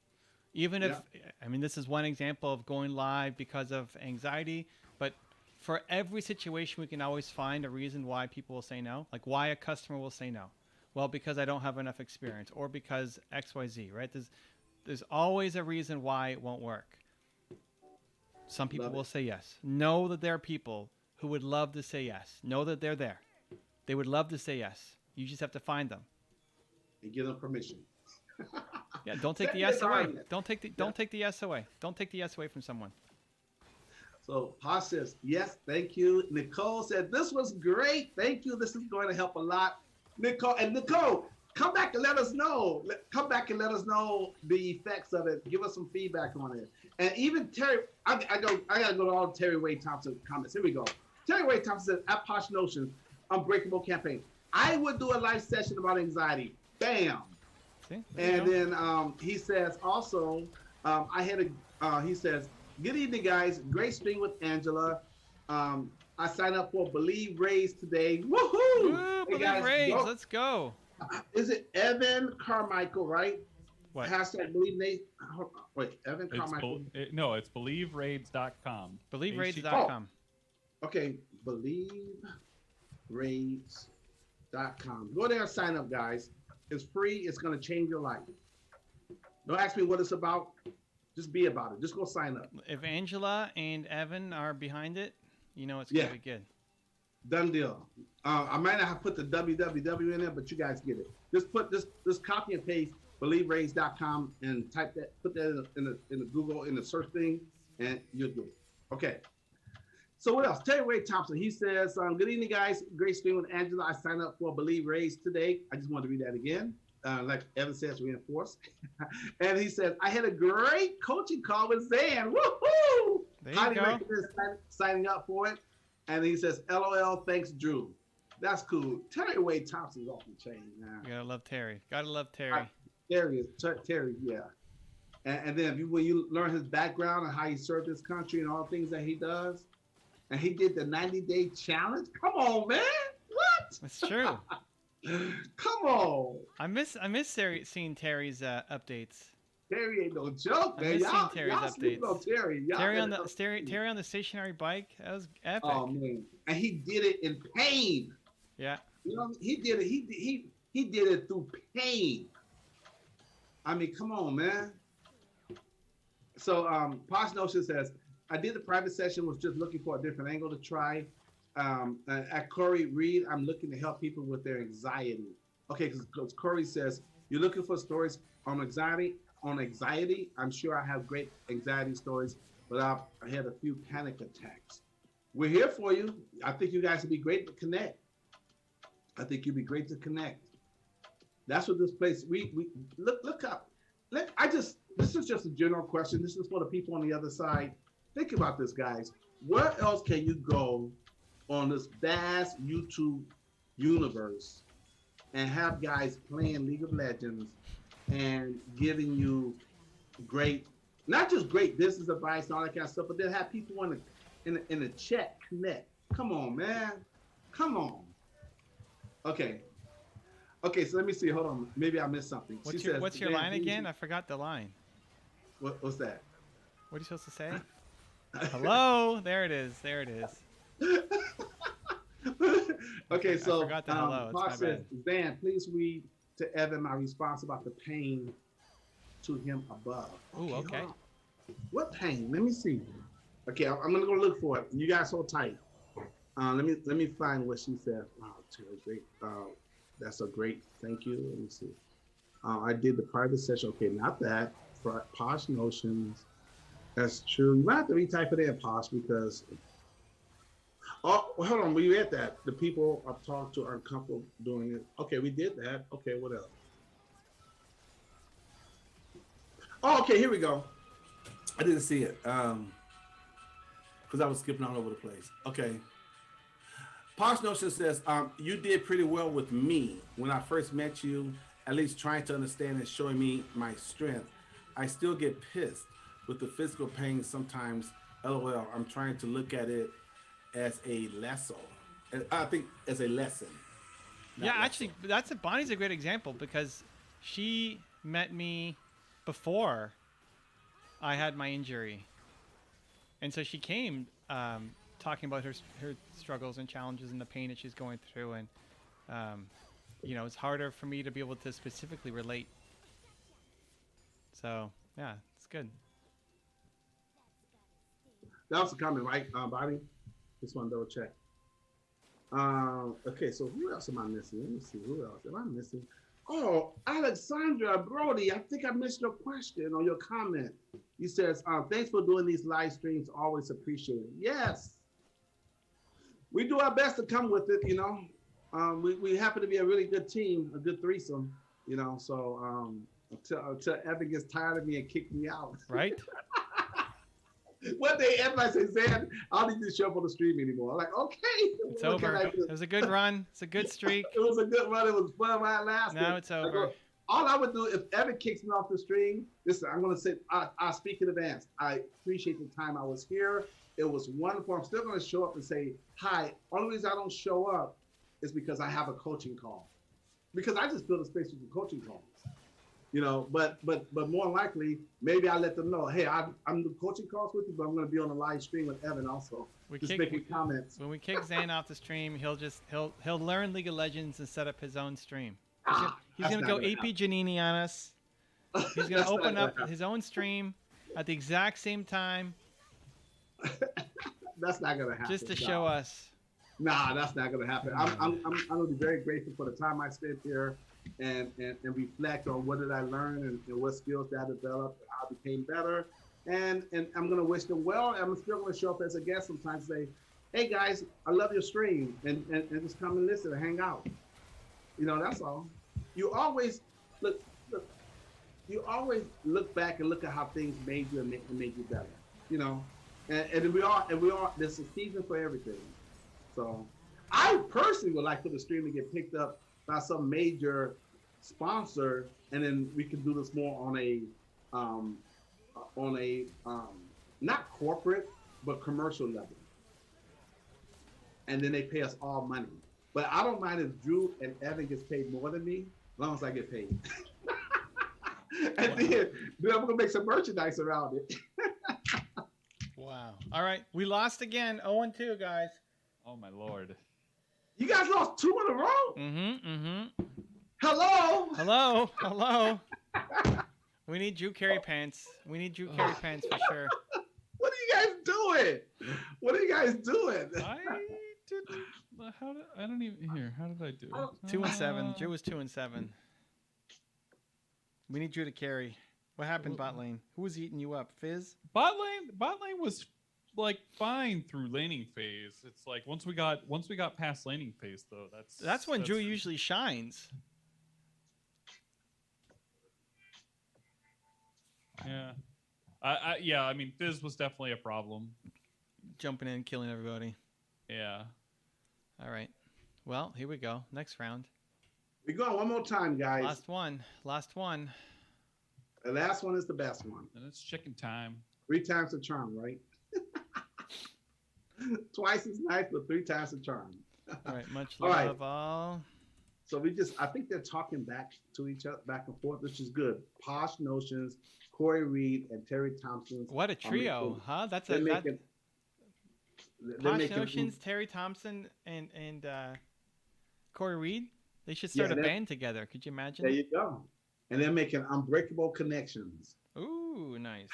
Speaker 1: Even if, I mean, this is one example of going live because of anxiety, but for every situation, we can always find a reason why people will say no. Like why a customer will say no. Well, because I don't have enough experience, or because XYZ, right? There's always a reason why it won't work. Some people will say yes. Know that there are people who would love to say yes. Know that they're there. They would love to say yes. You just have to find them.
Speaker 2: And give them permission.
Speaker 1: Yeah, don't take the yes away. Don't take the yes away. Don't take the yes away from someone.
Speaker 2: So Posh says, yes, thank you. Nicole said, this was great. Thank you. This is going to help a lot. Nicole, come back and let us know. Come back and let us know the effects of it. Give us some feedback on it. And even Terry, I gotta go to all Terry Wade Thompson comments. Here we go. Terry Wade Thompson says, at Posh Notion, Unbreakable Campaign, I would do a live session about anxiety. Bam.
Speaker 1: See?
Speaker 2: And then he says also, he says, good evening, guys. Great stream with Angela. I signed up for Believe Raise today. Woohoo!
Speaker 1: Woo, Believe Raise. Let's go.
Speaker 2: Is it Evan Carmichael, right?
Speaker 1: What?
Speaker 2: Hashtag Believe Nate. Wait, Evan Carmichael.
Speaker 3: No, it's believeraids.com.
Speaker 1: BelieveRaids.com.
Speaker 2: Okay, BelieveRaids.com. Go there and sign up, guys. It's free. It's going to change your life. Don't ask me what it's about. Just be about it. Just go sign up.
Speaker 1: If Angela and Evan are behind it, you know it's going to be good.
Speaker 2: Done deal. I might not have put the www in there, but you guys get it. Just put this copy and paste BelieveRaids.com and type that, put that in the Google, in the search thing, and you'll do it. Okay. So what else? Terry Wade Thompson, he says, good evening, guys. Great stream with Angela. I signed up for Believe Raise today. I just wanted to read that again. Like Evan says, reinforce. And he says, I had a great coaching call with Zan. Woohoo! Highly recommend signing up for it. And he says, LOL, thanks, Drew. That's cool. Terry Wade Thompson's off the chain now.
Speaker 1: You gotta love Terry. Gotta love Terry.
Speaker 2: Terry, yeah. And then when you learn his background and how he served his country and all the things that he does, and he did the 90-day challenge. Come on, man. What?
Speaker 1: That's true.
Speaker 2: Come on.
Speaker 1: I miss seeing Terry's updates.
Speaker 2: Terry ain't no joke, man.
Speaker 1: I miss seeing Terry's updates.
Speaker 2: On Terry.
Speaker 1: Terry on the stationary bike. That was epic.
Speaker 2: Oh man, and he did it in pain.
Speaker 1: Yeah.
Speaker 2: You know, he did it. He did it through pain. I mean, come on, man. So Posh Notion says, I did the private session, was just looking for a different angle to try. At Corey Reed, I'm looking to help people with their anxiety. Okay, because Corey says, you're looking for stories on anxiety. I'm sure I have great anxiety stories, but I had a few panic attacks. We're here for you. I think you guys would be great to connect. That's what this place, we look up. This is just a general question. This is for the people on the other side. Think about this, guys. Where else can you go on this vast YouTube universe and have guys playing League of Legends and giving you great, not just great business advice and all that kind of stuff, but then have people in the chat connect. Come on, man. Come on. Okay, so let me see. Hold on. Maybe I missed something.
Speaker 1: What's your line again? I forgot the line.
Speaker 2: What's that?
Speaker 1: What are you supposed to say? Hello. There it is.
Speaker 2: Okay, so
Speaker 1: I forgot the hello.
Speaker 2: Mark says, Van, please read to Evan my response about the pain to him above.
Speaker 1: Okay.
Speaker 2: What pain? Let me see. Okay, I'm gonna go look for it. You guys hold tight. Let me find what she said. Wow, Terry, great. That's a great thank you. Let me see. I did the private session. Okay, not that. For Posh Notions. That's true. You might have to retype it in, Posh, because. Oh, well, hold on. We read that. The people I've talked to are uncomfortable doing it. Okay, we did that. Okay, what else? Oh, okay, here we go. I didn't see it because I was skipping all over the place. Okay. Posh Notion says, you did pretty well with me when I first met you, at least trying to understand and showing me my strength. I still get pissed with the physical pain sometimes. LOL. I'm trying to look at it as a lesson. I think as a lesson.
Speaker 1: Yeah,
Speaker 2: not
Speaker 1: actually,
Speaker 2: lesson.
Speaker 1: Bonnie's a great example because she met me before I had my injury, and so she came talking about her struggles and challenges and the pain that she's going through, and it's harder for me to be able to specifically relate. So yeah, it's good.
Speaker 2: That was a comment, right, Bonnie? Just want to double check. Okay, so who else am I missing? Let me see. Who else am I missing? Oh, Alexandra Brody, I think I missed your question or your comment. You says, thanks for doing these live streams. Always appreciate it. Yes. We do our best to come with it, we happen to be a really good team, a good threesome, so until Evan gets tired of me and kick me out.
Speaker 1: Right?
Speaker 2: One day, everybody says, Zan, I don't need to show up on the stream anymore. I'm like, okay.
Speaker 1: It's over. It was a good run. It's a good streak.
Speaker 2: It was a good run. It was fun while it lasted.
Speaker 1: Now it's over.
Speaker 2: All I would do if Evan kicks me off the stream, listen, I'm going to say, I speak in advance. I appreciate the time I was here. It was wonderful. I'm still going to show up and say, hi. Only reason I don't show up is because I have a coaching call. Because I just fill the space with the coaching calls. But more likely, maybe I let them know, hey, I'm the coaching calls with you, but I'm going to be on a live stream with Evan also. Making comments.
Speaker 1: When we kick Zane off the stream, he'll learn League of Legends and set up his own stream. He's going to go AP Janini on us. He's going to open up his own stream at the exact same time.
Speaker 2: That's not going to happen.
Speaker 1: Just to show us.
Speaker 2: Nah, that's not going to happen. I'm going to be very grateful for the time I spent here. And reflect on what did I learn and what skills did I develop, how I became better. And I'm going to wish them well. I'm still going to show up as a guest sometimes and say, hey, guys, I love your stream. And just come and listen and hang out. That's all. You always look back and look at how things made you and made you better. And we are, there's a season for everything. So I personally would like for the stream to get picked up by some major sponsor, and then we can do this more on a not corporate but commercial level, and then they pay us all money. But I don't mind if Drew and Evan gets paid more than me, as long as I get paid. And then I'm gonna make some merchandise around it.
Speaker 1: Wow! All right, we lost again. 0-2, guys.
Speaker 3: Oh my lord.
Speaker 2: You guys lost 2 in a row?
Speaker 1: Mm-hmm.
Speaker 2: Hello.
Speaker 1: We need Drew Carey pants. We need Drew Carey pants for sure.
Speaker 2: What are you guys doing?
Speaker 3: I don't even hear. How did I do?
Speaker 1: 2-7. Drew was 2-7. We need Drew to carry. What happened, bot lane? Who was eating you up? Fizz?
Speaker 3: Bot lane was like fine through laning phase. It's like once we got past laning phase though, that's
Speaker 1: when Drew usually shines.
Speaker 3: Yeah. I mean Fizz was definitely a problem.
Speaker 1: Jumping in, killing everybody.
Speaker 3: Yeah.
Speaker 1: All right. Well, here we go. Next round.
Speaker 2: We're going one more time, guys.
Speaker 1: Last one.
Speaker 2: The last one is the best one.
Speaker 3: And it's chicken time. 3
Speaker 2: times the charm, right? Twice as nice, but 3 times the charm.
Speaker 1: All right, much love all.
Speaker 2: So I think they're talking back to each other, back and forth, which is good. Posh Notions, Corey Reed, and Terry Thompson.
Speaker 1: What a trio, huh? That's Posh Notions, Terry Thompson, and Corey Reed. They should start a band together. Could you imagine?
Speaker 2: There you go. And they're making Unbreakable Connections.
Speaker 1: Ooh, nice.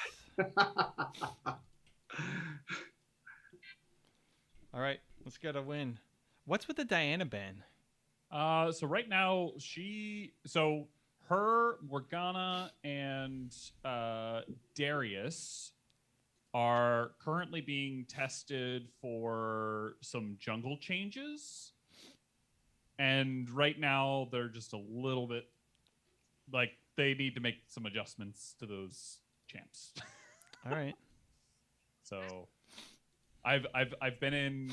Speaker 1: All right, let's get a win. What's with the Diana ban?
Speaker 3: So right now her, Morgana, and Darius are currently being tested for some jungle changes. And right now they're just a little bit like they need to make some adjustments to those champs.
Speaker 1: All right.
Speaker 3: So I've been in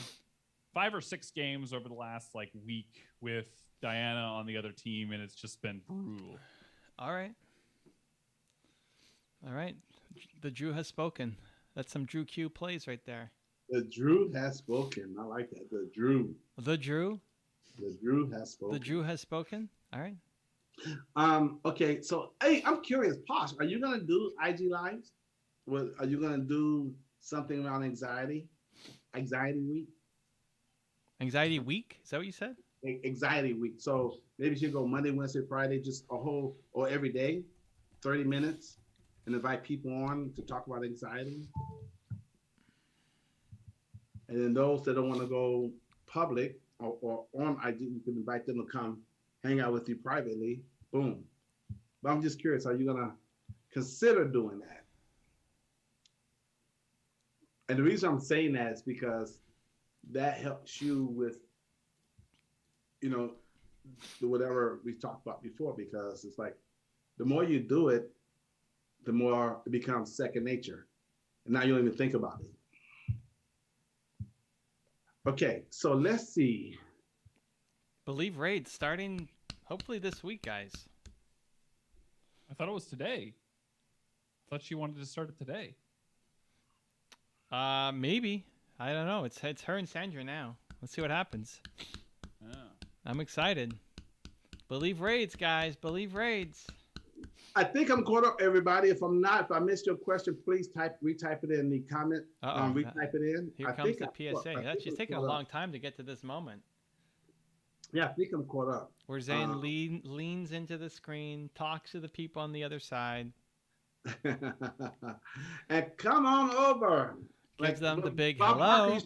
Speaker 3: 5 or 6 games over the last like week with Diana on the other team, and it's just been brutal.
Speaker 1: All right. The Drew has spoken. That's some Drew Q plays right there.
Speaker 2: The Drew has spoken. I like that. The Drew.
Speaker 1: The Drew
Speaker 2: Has spoken.
Speaker 1: The Drew has spoken. All right.
Speaker 2: Okay, so hey, I'm curious, Posh, are you gonna do IG lives? Are you gonna do something around anxiety? Anxiety week?
Speaker 1: Anxiety week? Is that what you said?
Speaker 2: Anxiety week. So maybe you should go Monday, Wednesday, Friday, just a whole or every day, 30 minutes, and invite people on to talk about anxiety. And then those that don't want to go public or on IG, you can invite them to come hang out with you privately. Boom. But I'm just curious, are you gonna consider doing that? And the reason I'm saying that is because that helps you with, you know, whatever we talked about before, because it's like the more you do it, the more it becomes second nature. And now you don't even think about it. Okay, so let's see.
Speaker 1: Believe raids starting hopefully this week, guys.
Speaker 3: I thought it was today. I thought she wanted to start it today.
Speaker 1: Maybe. I don't know. It's her and Sandra now. Let's see what happens.
Speaker 3: Yeah.
Speaker 1: I'm excited. Believe raids, guys. Believe raids.
Speaker 2: I think I'm caught up, everybody. If I missed your question, please retype it in the comment. Retype it in.
Speaker 1: Here comes the PSA. That's just taking a long time to get to this moment.
Speaker 2: Yeah, I think I'm caught up.
Speaker 1: Where Zane leans into the screen, talks to the people on the other side.
Speaker 2: And come on over.
Speaker 1: Gives them the big
Speaker 2: Bob
Speaker 1: hello.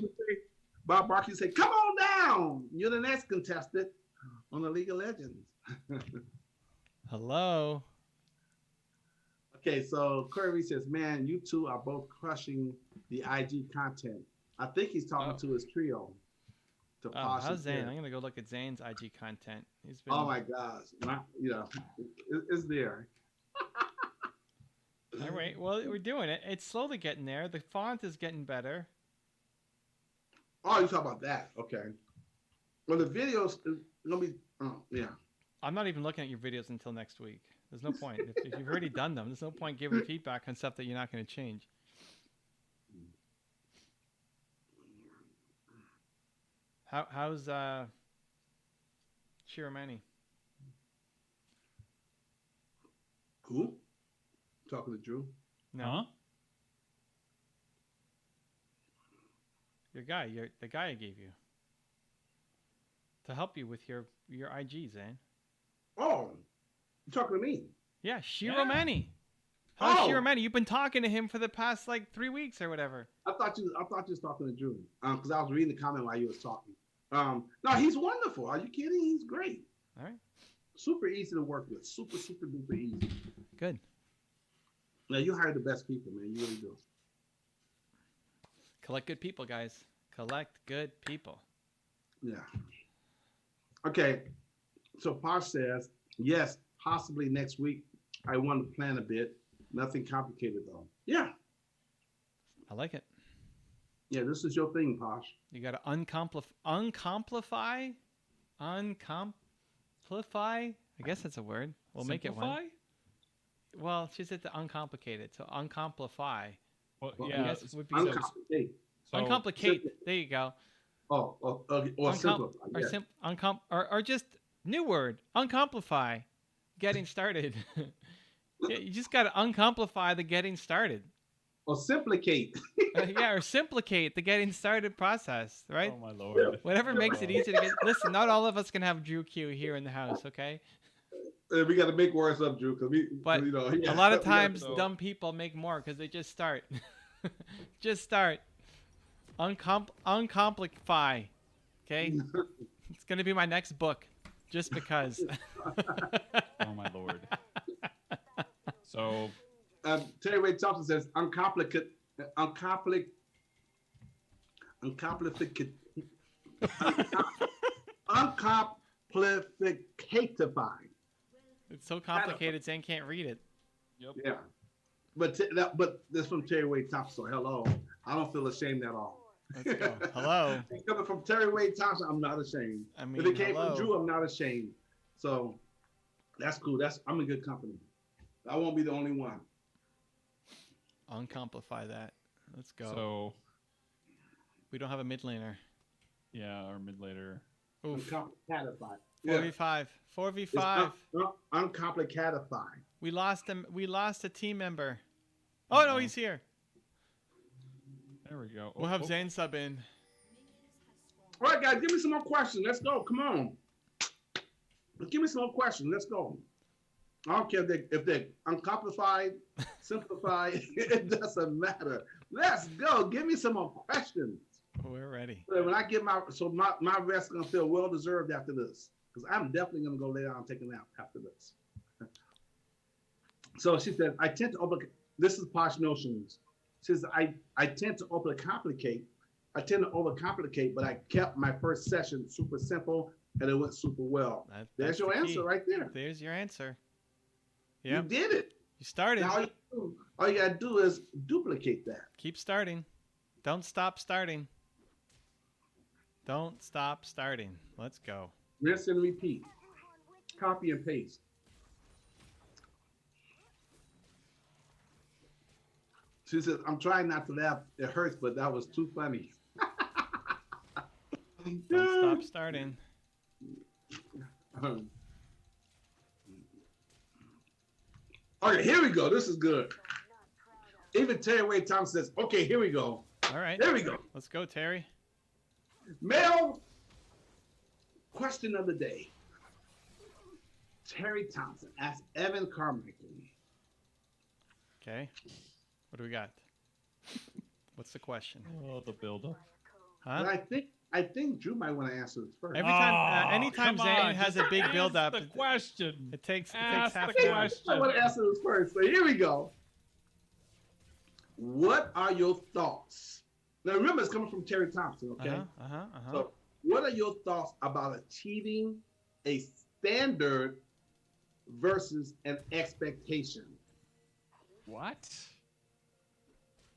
Speaker 2: Bob Barkley used to say, come on down. You're the next contestant on the League of Legends.
Speaker 1: Hello.
Speaker 2: Okay, so Kirby says, man, you two are both crushing the IG content. I think he's talking to his trio.
Speaker 1: How's Zane? I'm going to go look at Zane's IG content. He's been...
Speaker 2: Oh, my gosh. It's there.
Speaker 1: All right. Well, we're doing it. It's slowly getting there. The font is getting better.
Speaker 2: Oh, you talk about that. Okay. Well, the videos are going to be, yeah.
Speaker 1: I'm not even looking at your videos until next week. There's no point. If you've already done them, there's no point giving feedback on stuff that you're not going to change. How's Shiramani?
Speaker 2: Who? Talking to Drew?
Speaker 1: No.
Speaker 3: Huh?
Speaker 1: Your guy, the guy I gave you. To help you with your IGs, eh?
Speaker 2: Oh, you're talking to me?
Speaker 1: Yeah, Shiromani. How's Shiromani? You've been talking to him for the past like 3 weeks or whatever.
Speaker 2: I thought you was talking to Drew. Because I was reading the comment while you was talking. No, he's wonderful. Are you kidding? He's great.
Speaker 1: All right.
Speaker 2: Super easy to work with. Super, super duper easy.
Speaker 1: Good.
Speaker 2: Yeah, you hire the best people, man. You really do.
Speaker 1: Collect good people, guys. Collect good people.
Speaker 2: Yeah. Okay. So Posh says, yes, possibly next week. I want to plan a bit. Nothing complicated though. Yeah.
Speaker 1: I like it.
Speaker 2: Yeah, this is your thing, Posh.
Speaker 1: You got to uncomplify. I guess that's a word. We'll make it one. Well, she said the uncomplicated. So uncomplify.
Speaker 3: Well,
Speaker 1: I
Speaker 3: yeah.
Speaker 1: guess would be
Speaker 2: Uncomplicate.
Speaker 1: uncomplicate. There you go.
Speaker 2: Or simplify.
Speaker 1: Or just new word. Uncomplify. Getting started. Yeah, you just got to uncomplify the getting started.
Speaker 2: Or simplicate.
Speaker 1: Or simplicate the getting started process, right?
Speaker 3: Oh my lord.
Speaker 1: Whatever makes it easy to get. Listen, not all of us can have Drew Q here in the house, okay?
Speaker 2: We got to make words up, Drew.
Speaker 1: But a lot of times, dumb people make more because they just start. Just start. Uncomplify. Okay? It's going to be my next book. Just because.
Speaker 3: Oh my lord. So
Speaker 2: Terry Ray Thompson says uncomplicatify.
Speaker 1: It's so complicated, Zane can't read it.
Speaker 3: Yep.
Speaker 2: Yeah, but this from Terry Ray Thompson. So hello, I don't feel ashamed at all.
Speaker 1: Let's go. Hello.
Speaker 2: It's coming from Terry Wade Thompson. I'm not ashamed.
Speaker 1: I mean,
Speaker 2: if it came
Speaker 1: hello.
Speaker 2: from Drew, I'm not ashamed. So that's cool. I'm in good company. I won't be the only one.
Speaker 1: Uncomplify that. Let's go.
Speaker 3: So
Speaker 1: We don't have a mid laner.
Speaker 3: yeah, our mid later.
Speaker 1: Oof.
Speaker 2: Uncomplicated.
Speaker 1: 4v5. 4v5.
Speaker 2: Uncomplicated.
Speaker 1: We lost him. We lost a team member. Oh, no, he's here.
Speaker 3: There we go.
Speaker 1: We'll have Zane sub in.
Speaker 2: All right, guys, give me some more questions. Let's go. Come on. Give me some more questions. Let's go. I don't care if they're uncomplified, simplified. It doesn't matter. Let's go. Give me some more questions.
Speaker 1: We're ready.
Speaker 2: So when I get my rest is gonna feel well deserved after this, because I'm definitely gonna go lay down and take a nap after this. So she said, I tend to this is Posh Notions. She says, I tend to overcomplicate. But I kept my first session super simple and it went super well. There's your answer right there.
Speaker 1: There's your answer. Yeah.
Speaker 2: You did it.
Speaker 1: You started.
Speaker 2: Now all you gotta do is duplicate that.
Speaker 1: Keep starting. Don't stop starting. Don't stop starting. Let's go.
Speaker 2: Rinse and repeat. Copy and paste. She says, I'm trying not to laugh. It hurts, but that was too funny.
Speaker 1: Don't stop starting.
Speaker 2: Okay, here we go. This is good. Even Terry Wade Thompson says, okay, here we go.
Speaker 1: All right.
Speaker 2: There we go.
Speaker 1: Let's go, Terry.
Speaker 2: Male question of the day. Terry Thompson asked Evan Carmichael.
Speaker 1: Okay. What do we got? What's the question?
Speaker 3: Oh, the buildup.
Speaker 1: Huh?
Speaker 2: But I think Drew might want to answer this first.
Speaker 1: Anytime Zane has a big build-up,
Speaker 3: the question.
Speaker 1: it takes
Speaker 3: Ask
Speaker 1: half
Speaker 3: the
Speaker 1: an hour.
Speaker 3: question.
Speaker 2: I want to answer this first. So here we go. What are your thoughts? Now remember, it's coming from Terry Thompson, okay? So what are your thoughts about achieving a standard versus an expectation?
Speaker 3: What?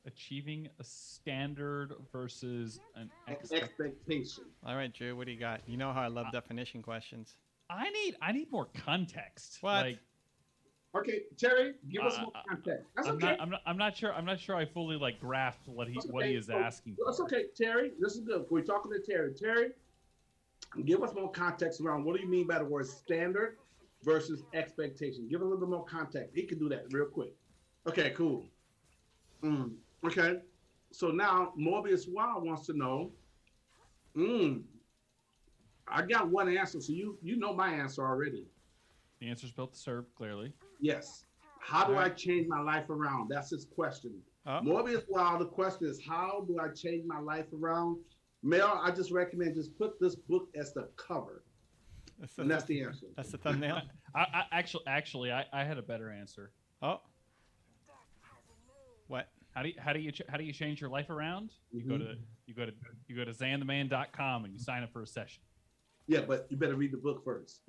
Speaker 3: Achieving a standard versus an
Speaker 2: expectation.
Speaker 1: All right, Drew, what do you got? You know how I love definition questions.
Speaker 3: I need more context.
Speaker 1: What?
Speaker 3: Like,
Speaker 2: okay, Terry, give us more context. That's okay.
Speaker 3: I'm not sure I fully like grasped what he is asking.
Speaker 2: That's okay, Terry. This is good. We're talking to Terry. Terry, give us more context around what do you mean by the word standard versus expectation. Give a little bit more context. He can do that real quick. Okay, cool. Okay, so now Morbius Wild wants to know. I got one answer, so you know my answer already.
Speaker 3: The answer's built to serve, clearly.
Speaker 2: Yes. How do I change my life around? That's his question. Morbius Wild, the question is, how do I change my life around? Mel, I just recommend just put this book as the cover. And that's the answer.
Speaker 1: That's the thumbnail.
Speaker 3: I actually had a better answer.
Speaker 1: Oh. What?
Speaker 3: How do you change your life around? You go to zantheman.com and you sign up for a session.
Speaker 2: Yeah, but you better read the book first.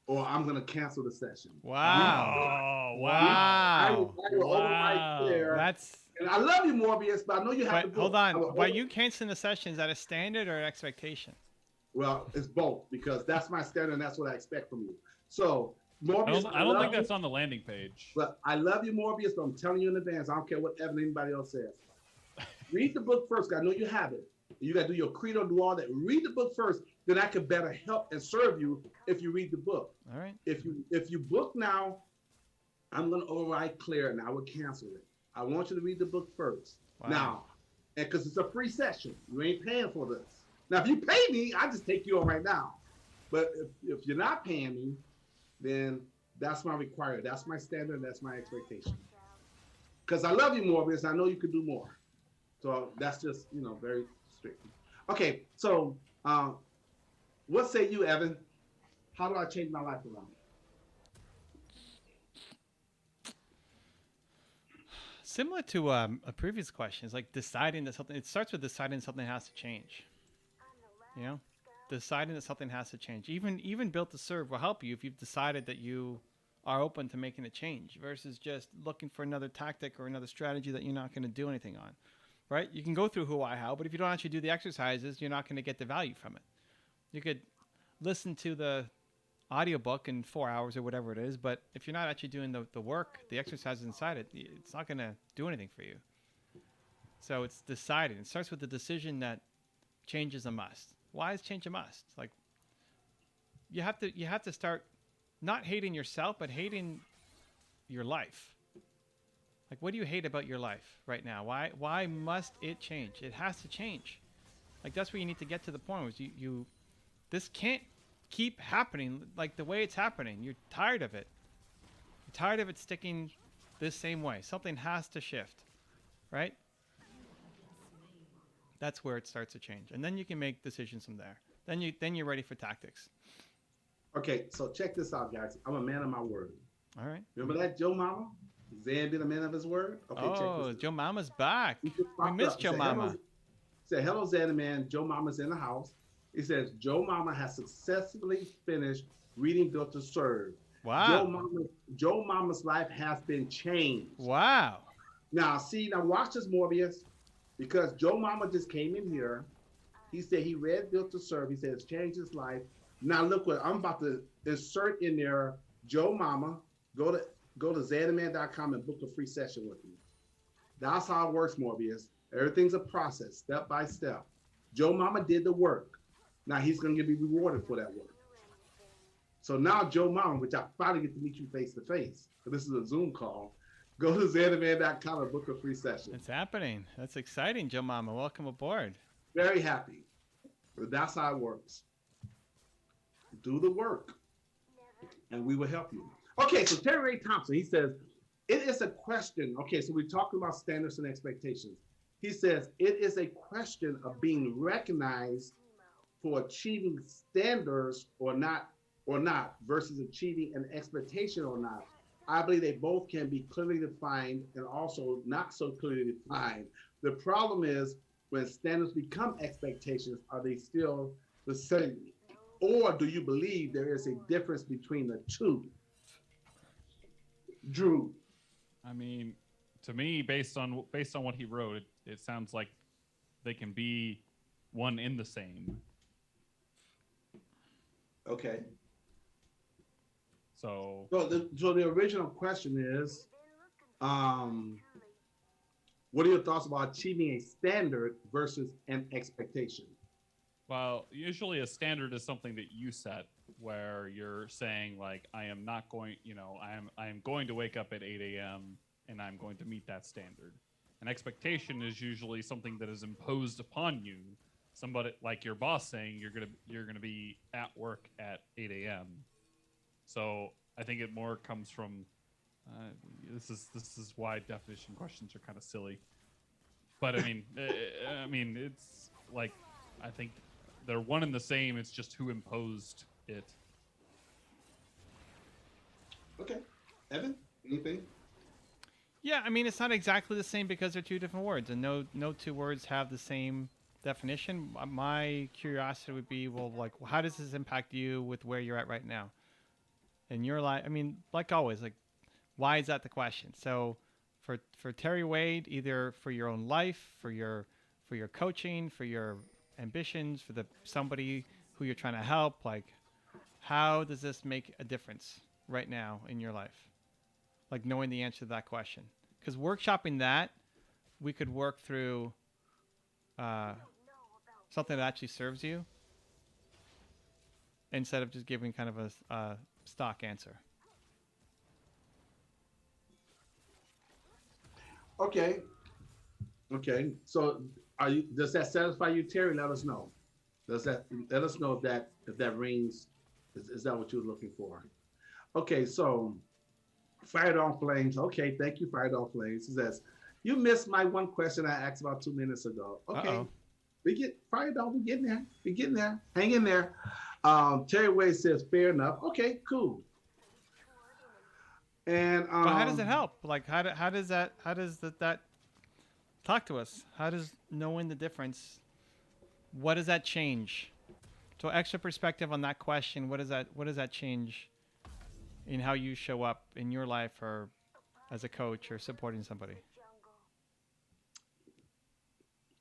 Speaker 2: Or I'm gonna cancel the session.
Speaker 1: Wow.
Speaker 2: Wow.
Speaker 1: That's
Speaker 2: and I love you, Morbius, but I know you have the book.
Speaker 1: Hold on. By you canceling the session, is that a standard or an expectation?
Speaker 2: Well, it's both, because that's my standard and that's what I expect from you. So Morbius,
Speaker 3: I don't think that's on the landing page.
Speaker 2: But I love you, Morbius, but I'm telling you in advance, I don't care what anybody else says. Read the book first, 'cause I know you have it. You got to do your credo, do all that. Read the book first, then I can better help and serve you if you read the book.
Speaker 1: All right.
Speaker 2: If you book now, I'm going to override clear and I will cancel it. I want you to read the book first.
Speaker 1: Wow.
Speaker 2: Now, and because it's a free session. You ain't paying for this. Now, if you pay me, I just take you on right now. But if you're not paying me, then that's my requirement. That's my standard. That's my expectation. Because I love you, Morbius. I know you could do more. So that's just, very strict. Okay, so what say you, Evan? How do I change my life around?
Speaker 1: Similar to a previous question, it's like deciding that something. It starts with deciding something has to change. Deciding that something has to change. Even built to serve will help you if you've decided that you are open to making a change versus just looking for another tactic or another strategy that you're not going to do anything on. right? You can go through who, why, how, but if you don't actually do the exercises, you're not going to get the value from it. You could listen to the audiobook in 4 hours or whatever it is, but if you're not actually doing the work, the exercises inside it, it's not going to do anything for you. So it's decided. It starts with the decision that change is a must. Why is change a must? Like, you have to start not hating yourself, but hating your life. Like, what do you hate about your life right now? Why must it change? It has to change. Like, that's where you need to get to the point where this can't keep happening like the way it's happening. You're tired of it. You're tired of it sticking this same way. Something has to shift, right? That's where it starts to change, and then you can make decisions from there. Then you're ready for tactics.
Speaker 2: Okay, so check this out, guys. I'm a man of my word.
Speaker 1: All right.
Speaker 2: Remember that, Joe Mama? Zan being a man of his word? Okay, check
Speaker 1: Oh,
Speaker 2: this out.
Speaker 1: Joe Mama's back.
Speaker 2: He just
Speaker 1: We
Speaker 2: popped
Speaker 1: missed
Speaker 2: up.
Speaker 1: Joe
Speaker 2: He said,
Speaker 1: Mama.
Speaker 2: hello, Zan, man. Joe Mama's in the house. He says, Joe Mama has successfully finished reading Built to Serve.
Speaker 1: Wow.
Speaker 2: Joe Mama's life has been changed.
Speaker 1: Wow.
Speaker 2: Now watch this, Morbius, because Joe Mama just came in here. He said he read Built to Serve. He said it's changed his life. Now look what I'm about to insert in there. Joe Mama, go to zandaman.com and book a free session with me. That's how it works, Morbius. Everything's a process, step by step. Joe Mama did the work. Now he's going to be rewarded for that work. So now Joe Mama, which I finally get to meet you face to face, so this is a Zoom call, go to zandaman.com and book a free session.
Speaker 1: It's happening. That's exciting, Joe Mama. Welcome aboard.
Speaker 2: Very happy. But that's how it works. Do the work, and we will help you. Okay, so Terry Ray Thompson, he says, it is a question. Okay, so we're talking about standards and expectations. He says, it is a question of being recognized for achieving standards or not, versus achieving an expectation or not. I believe they both can be clearly defined and also not so clearly defined. The problem is when standards become expectations, are they still the same? Or do you believe there is a difference between the two? Drew.
Speaker 3: I mean, to me, based on what he wrote, it sounds like they can be one in the same.
Speaker 2: Okay.
Speaker 3: So
Speaker 2: the original question is, what are your thoughts about achieving a standard versus an expectation?
Speaker 3: Well, usually a standard is something that you set where you're saying like, I am going to wake up at 8 a.m. and I'm going to meet that standard. An expectation is usually something that is imposed upon you. Somebody like your boss saying you're gonna be at work at 8 a.m. So I think it more comes from this is why definition questions are kind of silly. But I mean, it's like I think they're one and the same. It's just who imposed it.
Speaker 2: Okay, Evan, anything?
Speaker 1: Yeah, I mean, it's not exactly the same because they're two different words, and no two words have the same definition. My curiosity would be, well, like, how does this impact you with where you're at right now in your life? I mean, like always, like, why is that the question? So for Terry Wade, either for your own life, for your coaching, for your ambitions, for somebody who you're trying to help, like, how does this make a difference right now in your life? Like, knowing the answer to that question. Because workshopping that, we could work through something that actually serves you instead of just giving kind of a stock answer.
Speaker 2: Okay. So does that satisfy you, Terry? Let us know. Let us know if that rings. Is that what you're looking for? Okay, so Fired on Flames. Okay, thank you, Fired on Flames. He says, you missed my one question I asked about 2 minutes ago. Okay.
Speaker 1: Uh-oh.
Speaker 2: We get Fired on, we getting there. Hang in there. Terry Wade says, fair enough. Okay, cool. And
Speaker 1: But how does it help? Like, how does that talk to us? How does knowing the difference, what does that change? So extra perspective on that question, what does that change in how you show up in your life or as a coach or supporting somebody?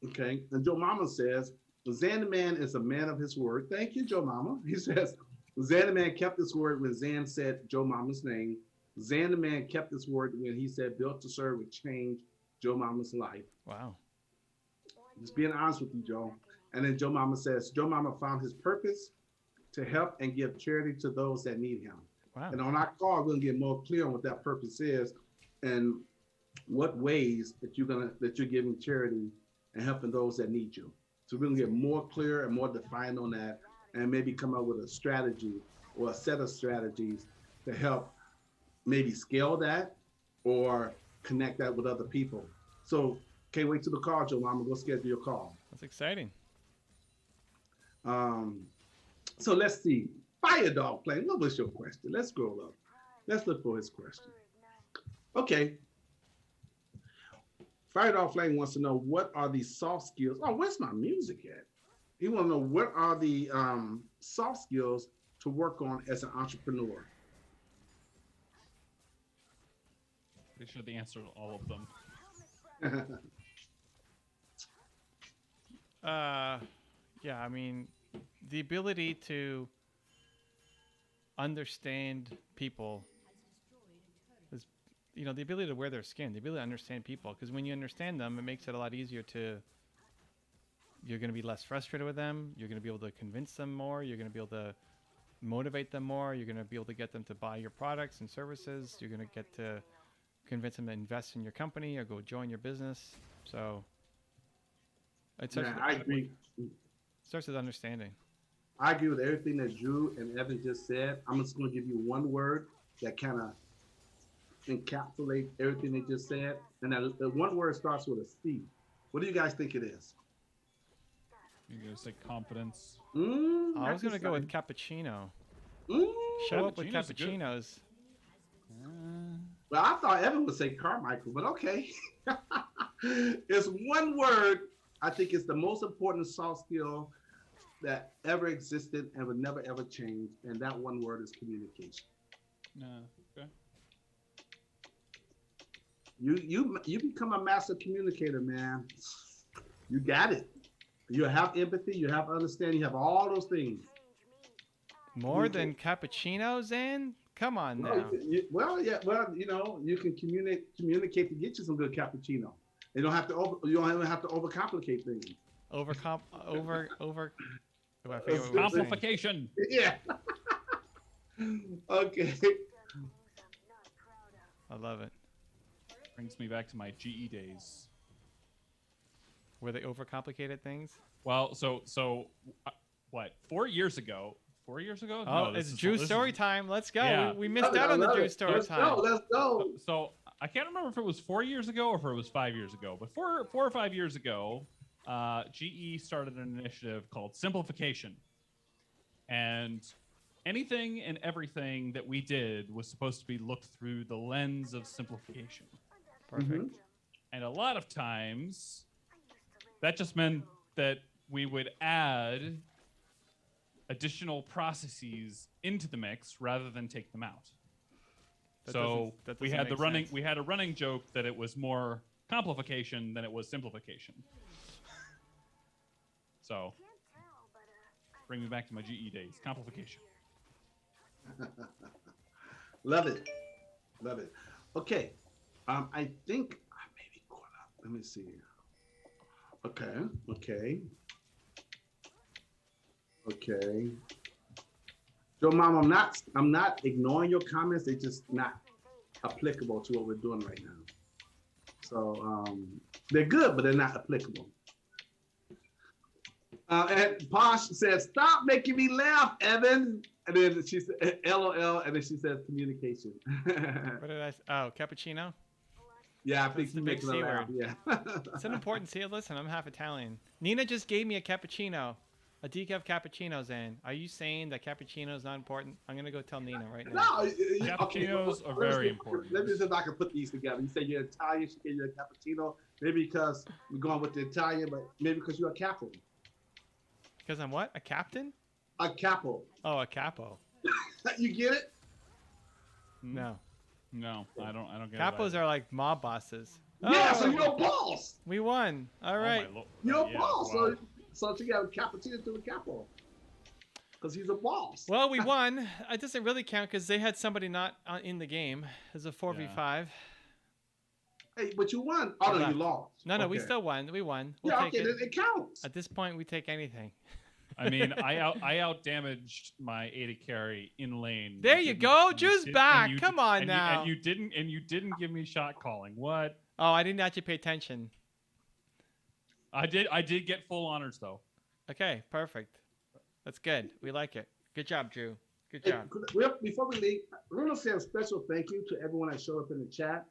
Speaker 2: Okay. And Joe Mama says, Zan the man is a man of his word. Thank you, Joe Mama. He says, Zan the man kept his word when Zan said Joe Mama's name. Zan the man kept his word when he said built to serve would change Joe Mama's life.
Speaker 1: Wow.
Speaker 2: Just being honest with you, Joe. And then Joe Mama says, Joe Mama found his purpose to help and give charity to those that need him.
Speaker 1: Wow.
Speaker 2: And on our call, we're gonna get more clear on what that purpose is and what ways that you're giving charity and helping those that need you. So we're gonna get more clear and more defined on that, and maybe come up with a strategy or a set of strategies to help maybe scale that or connect that with other people. So can't wait till the call, Joe Mama. Go schedule your call.
Speaker 1: That's exciting.
Speaker 2: So let's see. Fire Dog Playing. What was your question? Let's scroll up. Let's look for his question. Okay. Fire Dog Flame wants to know, what are the soft skills? Oh, where's my music at? He want to know, what are the soft skills to work on as an entrepreneur?
Speaker 3: Pretty sure the answer to all of them.
Speaker 1: Yeah, I mean, the ability to understand people is, the ability to wear their skin, the ability to understand people. Because when you understand them, it makes it a lot easier you're going to be less frustrated with them. You're going to be able to convince them more. You're going to be able to motivate them more. You're going to be able to get them to buy your products and services. You're going to get to convince them to invest in your company or go join your business. So it starts,
Speaker 2: I agree.
Speaker 1: Starts with understanding.
Speaker 2: I agree with everything that Drew and Evan just said. I'm just going to give you one word that kind of encapsulates everything they just said. And that one word starts with a C. What do you guys think it is?
Speaker 3: You're going to say confidence.
Speaker 1: I was going to go with cappuccino. Shut up with cappuccinos.
Speaker 2: Well, I thought Evan would say Carmichael, but okay. It's one word. I think it's the most important soft skill that ever existed and would never ever change, and that one word is communication.
Speaker 3: Okay.
Speaker 2: You become a master communicator, man. You got it. You have empathy, you have understanding, you have all those things.
Speaker 1: More than cappuccino, Zan? Come on now.
Speaker 2: You can communicate to get you some good cappuccino. You don't have to overcomplicate things.
Speaker 3: Complication.
Speaker 2: Yeah. Okay.
Speaker 1: I love it.
Speaker 3: Brings me back to my GE days.
Speaker 1: Were they overcomplicated things?
Speaker 3: Well, what? 4 years ago? 4 years ago?
Speaker 1: Oh,
Speaker 3: no,
Speaker 1: it's Drew's story time. Let's go.
Speaker 3: Yeah.
Speaker 1: We missed out on the Drew story time.
Speaker 2: Let's go.
Speaker 3: So I can't remember if it was 4 years ago or if it was 5 years ago. But four or 5 years ago, GE started an initiative called Simplification. And anything and everything that we did was supposed to be looked through the lens of simplification.
Speaker 1: Perfect.
Speaker 2: Mm-hmm.
Speaker 3: And a lot of times, that just meant that we would add additional processes into the mix rather than take them out.
Speaker 1: That
Speaker 3: we
Speaker 1: doesn't make sense.
Speaker 3: we had a running joke that it was more complication than it was simplification. So bring me back to my GE days. Complication.
Speaker 2: Love it. Okay. I think I may be caught up. Let me see. Okay. Joe Mom, I'm not ignoring your comments. They're just not applicable to what we're doing right now. So they're good, but they're not applicable. And Posh says, "Stop making me laugh, Evan." And then she said, "LOL," and then she says, "Communication."
Speaker 1: What did I say? Oh, cappuccino?
Speaker 2: Yeah, I think
Speaker 1: That's the
Speaker 2: you
Speaker 1: big
Speaker 2: make me
Speaker 1: C
Speaker 2: laugh.
Speaker 1: word.
Speaker 2: Yeah.
Speaker 1: It's an important C. Listen, I'm half Italian. Nina just gave me a cappuccino. A decaf cappuccino, Zan. Are you saying that cappuccino is not important? I'm going to go tell Nina right now.
Speaker 2: No,
Speaker 3: Cappuccinos are very important.
Speaker 2: Let me see if I can put these together. You say you're Italian, she gave you a cappuccino. Maybe because we're going with the Italian, but maybe because you're a capo.
Speaker 1: Because I'm what? A captain?
Speaker 2: A capo.
Speaker 1: Oh, a capo.
Speaker 2: You get it?
Speaker 1: No.
Speaker 3: No, I don't get
Speaker 1: Capos
Speaker 3: it.
Speaker 1: are like mob bosses.
Speaker 4: Yeah, so
Speaker 1: Oh,
Speaker 4: you're a boss.
Speaker 1: we won. All
Speaker 3: Oh,
Speaker 1: right.
Speaker 3: my lord.
Speaker 4: You're a
Speaker 3: Yeah,
Speaker 4: boss.
Speaker 3: wow.
Speaker 4: So you got Cappuccino to the capo. Because he's a boss.
Speaker 1: Well, we won. It doesn't really count because they had somebody not in the game. It's a 4v5.
Speaker 4: Hey, but you won. Oh, no,
Speaker 1: left.
Speaker 4: you lost.
Speaker 1: No, we
Speaker 4: Okay.
Speaker 1: still won. We won. We'll
Speaker 4: Yeah,
Speaker 1: take
Speaker 4: okay,
Speaker 1: it.
Speaker 4: then it counts.
Speaker 1: At this point, we take anything.
Speaker 3: I mean, I out damaged my Ada carry in lane.
Speaker 1: There you
Speaker 3: didn't-
Speaker 1: go.
Speaker 3: and you
Speaker 1: Drew's
Speaker 3: did-
Speaker 1: back.
Speaker 3: and you
Speaker 1: Come
Speaker 3: did-
Speaker 1: on
Speaker 3: and
Speaker 1: now.
Speaker 3: You didn't give me shot calling. What?
Speaker 1: Oh, I didn't actually pay attention.
Speaker 3: I did get full honors though.
Speaker 1: Okay, perfect. That's good. We like it. Good job, Drew. Good
Speaker 4: Hey,
Speaker 1: job.
Speaker 4: before we leave, I want to say a special thank you to everyone that showed up in the chat,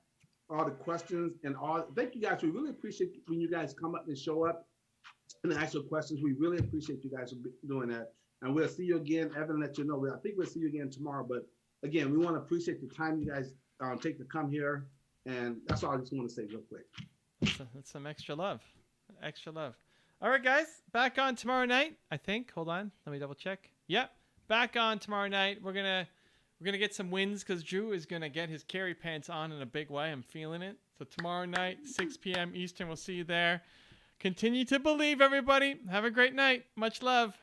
Speaker 4: all the questions and all. Thank you guys. We really appreciate when you guys come up and show up and ask your questions. We really appreciate you guys doing that. And we'll see you again. Evan, let you know. I think we'll see you again tomorrow. But again, we want to appreciate the time you guys take to come here. And that's all I just want to say real quick.
Speaker 1: That's some extra love. Extra love. All right, guys. Back on tomorrow night, I think. Hold on. Let me double check. Yep. Back on tomorrow night. We're gonna get some wins because Drew is gonna get his carry pants on in a big way. I'm feeling it. So tomorrow night, 6 p.m. Eastern. We'll see you there. Continue to believe, everybody. Have a great night. Much love.